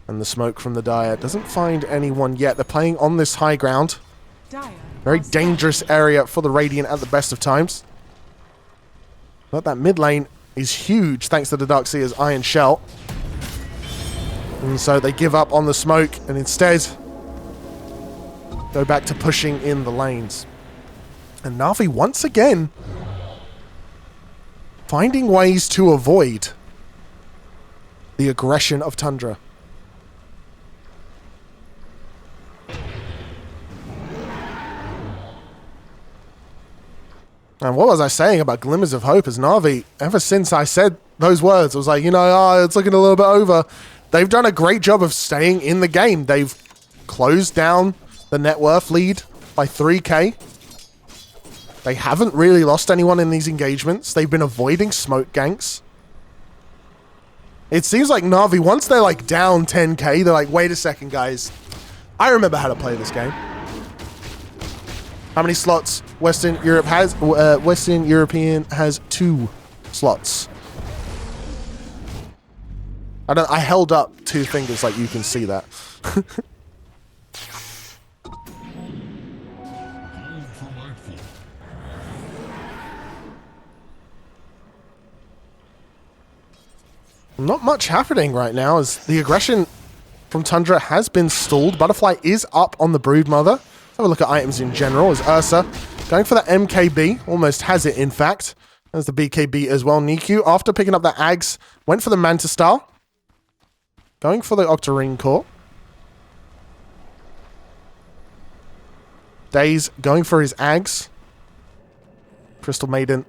And the smoke from the Dire doesn't find anyone yet. They're playing on this high ground. Very dangerous area for the Radiant at the best of times. But that mid lane is huge thanks to the Darkseer's Iron Shell. And so they give up on the smoke and instead go back to pushing in the lanes. And Navi once again finding ways to avoid the aggression of Tundra. And what was I saying about glimmers of hope as Navi? Ever since I said those words, I was like, you know, it's looking a little bit over. They've done a great job of staying in the game. They've closed down the net worth lead by 3k. They haven't really lost anyone in these engagements. They've been avoiding smoke ganks. It seems like Navi, once they're like down 10k, they're like, wait a second, guys. I remember how to play this game. How many slots Western Europe has? Western European has 2 slots. I held up 2 fingers, like you can see that. Not much happening right now as the aggression from Tundra has been stalled. Butterfly is up on the Broodmother. Let's have a look at items in general as Ursa going for the MKB. Almost has it, in fact. There's the BKB as well. Niku, after picking up the Ags, went for the Manta Star. Going for the Octarine Core. Daze going for his Ags. Crystal Maiden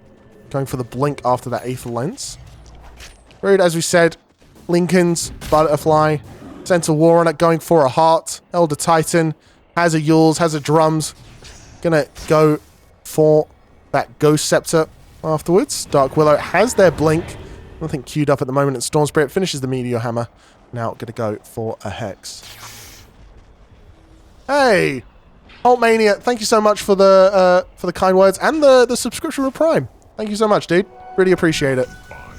going for the Blink after that Aether Lens. Rude, as we said, Lincoln's Butterfly, Centaur War on it, going for a Heart. Elder Titan has a Yules, has a Drums. Gonna go for that Ghost Scepter afterwards. Dark Willow has their Blink. Nothing queued up at the moment. And Storm Spirit finishes the Meteor Hammer. Now gonna go for a Hex. Hey! Hulkmania, thank you so much for the kind words and the subscription with Prime. Thank you so much, dude. Really appreciate it.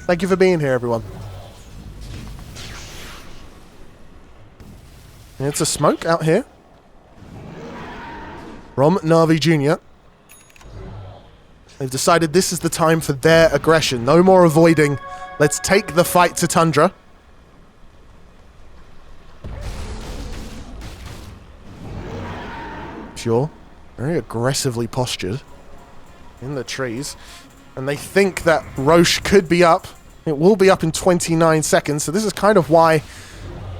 Thank you for being here, everyone. And it's a smoke out here from NAVI Junior. They've decided this is the time for their aggression. No more avoiding. Let's take the fight to Tundra. Pure, very aggressively postured in the trees. And they think that Roche could be up. It will be up in 29 seconds. So this is kind of why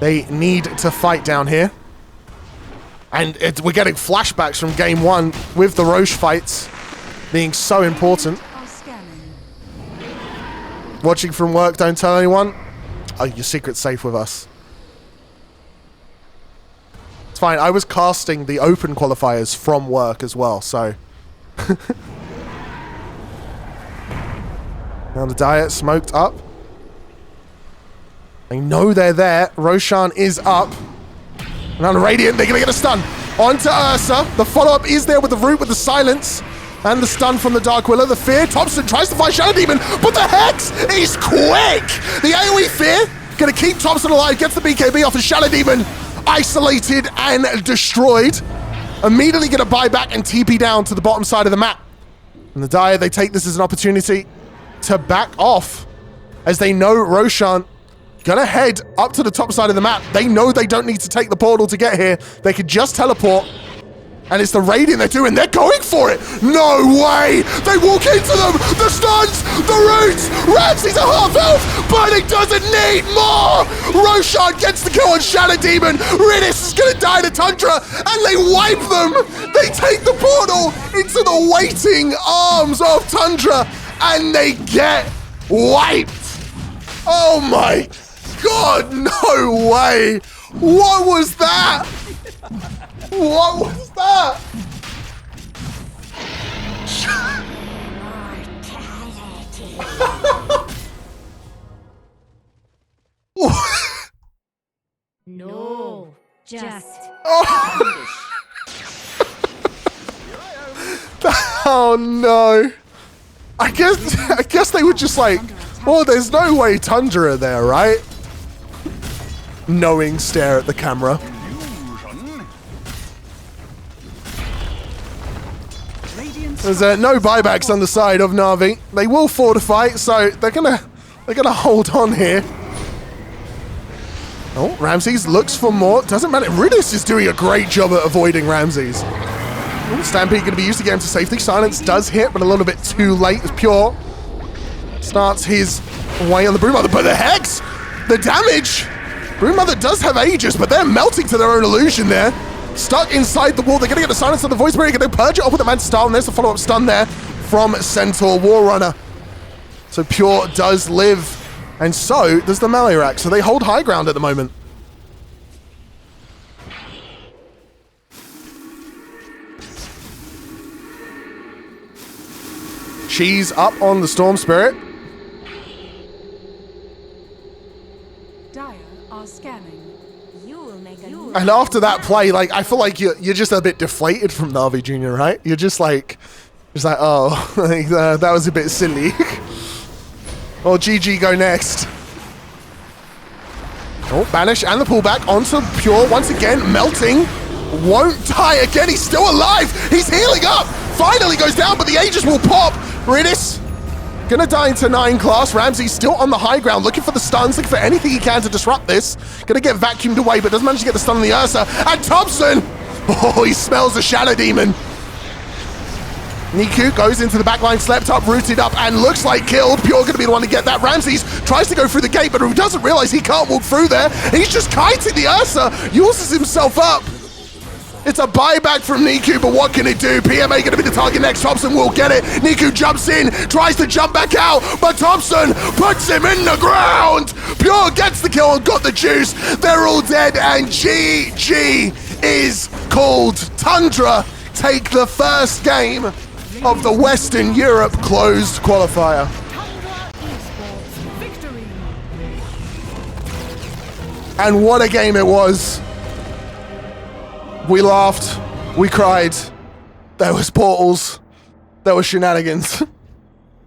they need to fight down here. And we're getting flashbacks from game 1 with the Roche fights being so important. Watching from work, don't tell anyone. Oh, your secret's safe with us. It's fine. I was casting the open qualifiers from work as well, so... Now the Diet smoked up. They know they're there. Roshan is up. And on Radiant, they're going to get a stun. Onto Ursa. The follow-up is there with the Root, with the Silence. And the stun from the Dark Willow. The Fear. Thompson tries to fight Shadow Demon, but the Hex is quick. The AoE Fear going to keep Thompson alive. Gets the BKB off of Shadow Demon. Isolated and destroyed. Immediately going to buy back and TP down to the bottom side of the map. And the Dire, they take this as an opportunity to back off, as they know Roshan gonna head up to the top side of the map. They know they don't need to take the portal to get here. They could just teleport. And it's the Radiant they're doing. They're going for it. No way. They walk into them. The stuns, the roots. Ramsey's a half health, but he doesn't need more. Roshan gets the kill on Shadow Demon. Ridis is going to die to Tundra, and they wipe them. They take the portal into the waiting arms of Tundra, and they get wiped. Oh my God, no way. What was that? What was that? No, just. Oh no. I guess they were just like, well, there's no way Tundra there, right? Knowing stare at the camera. There's no buybacks on the side of Na'Vi. They will fortify, so they're gonna hold on here. Oh, Ramses looks for more. Doesn't matter. Ridis is doing a great job at avoiding Ramses. Oh, Stampede going to be used to get him to safety. Silence does hit, but a little bit too late. As Pure starts his way on the Broodmother, but the Hex, the damage. Broodmother does have Aegis, but they're melting to their own illusion there. Stuck inside the wall. They're going to get the Silence of the Voice Spirit. Going to purge it off with the Manta Star, and there's the follow-up stun there from Centaur Warrunner. So Pure does live, and so does the melee rack. So they hold high ground at the moment. She's up on the Storm Spirit. Dire are scanning. You will make And after that play, like, I feel like you're just a bit deflated from NAVI Junior, right? You're just like, oh, like, that was a bit silly. Well, GG go next. Oh, Banish and the pullback onto Pure once again, melting. Won't die again, he's still alive. He's healing up. Finally goes down, but the Aegis will pop. Ridis gonna die into 9 class. Ramsey still on the high ground, looking for the stuns, looking for anything he can to disrupt this. Gonna get vacuumed away, but doesn't manage to get the stun on the Ursa. And Thompson, oh, he smells the Shadow Demon. Niku goes into the backline, slept up, rooted up, and looks like killed. Pure gonna be the one to get that. Ramses tries to go through the gate, but he doesn't realize he can't walk through there. He's just kiting the Ursa, uses himself up. It's a buyback from Niku, but what can it do? PMA gonna be the target next. Thompson will get it. Niku jumps in, tries to jump back out, but Thompson puts him in the ground. Pure gets the kill and got the juice. They're all dead, and GG is called. Tundra take the first game of the Western Europe Closed Qualifier. Tundra Esports victory. And what a game it was. We laughed, we cried, there was portals, there was shenanigans.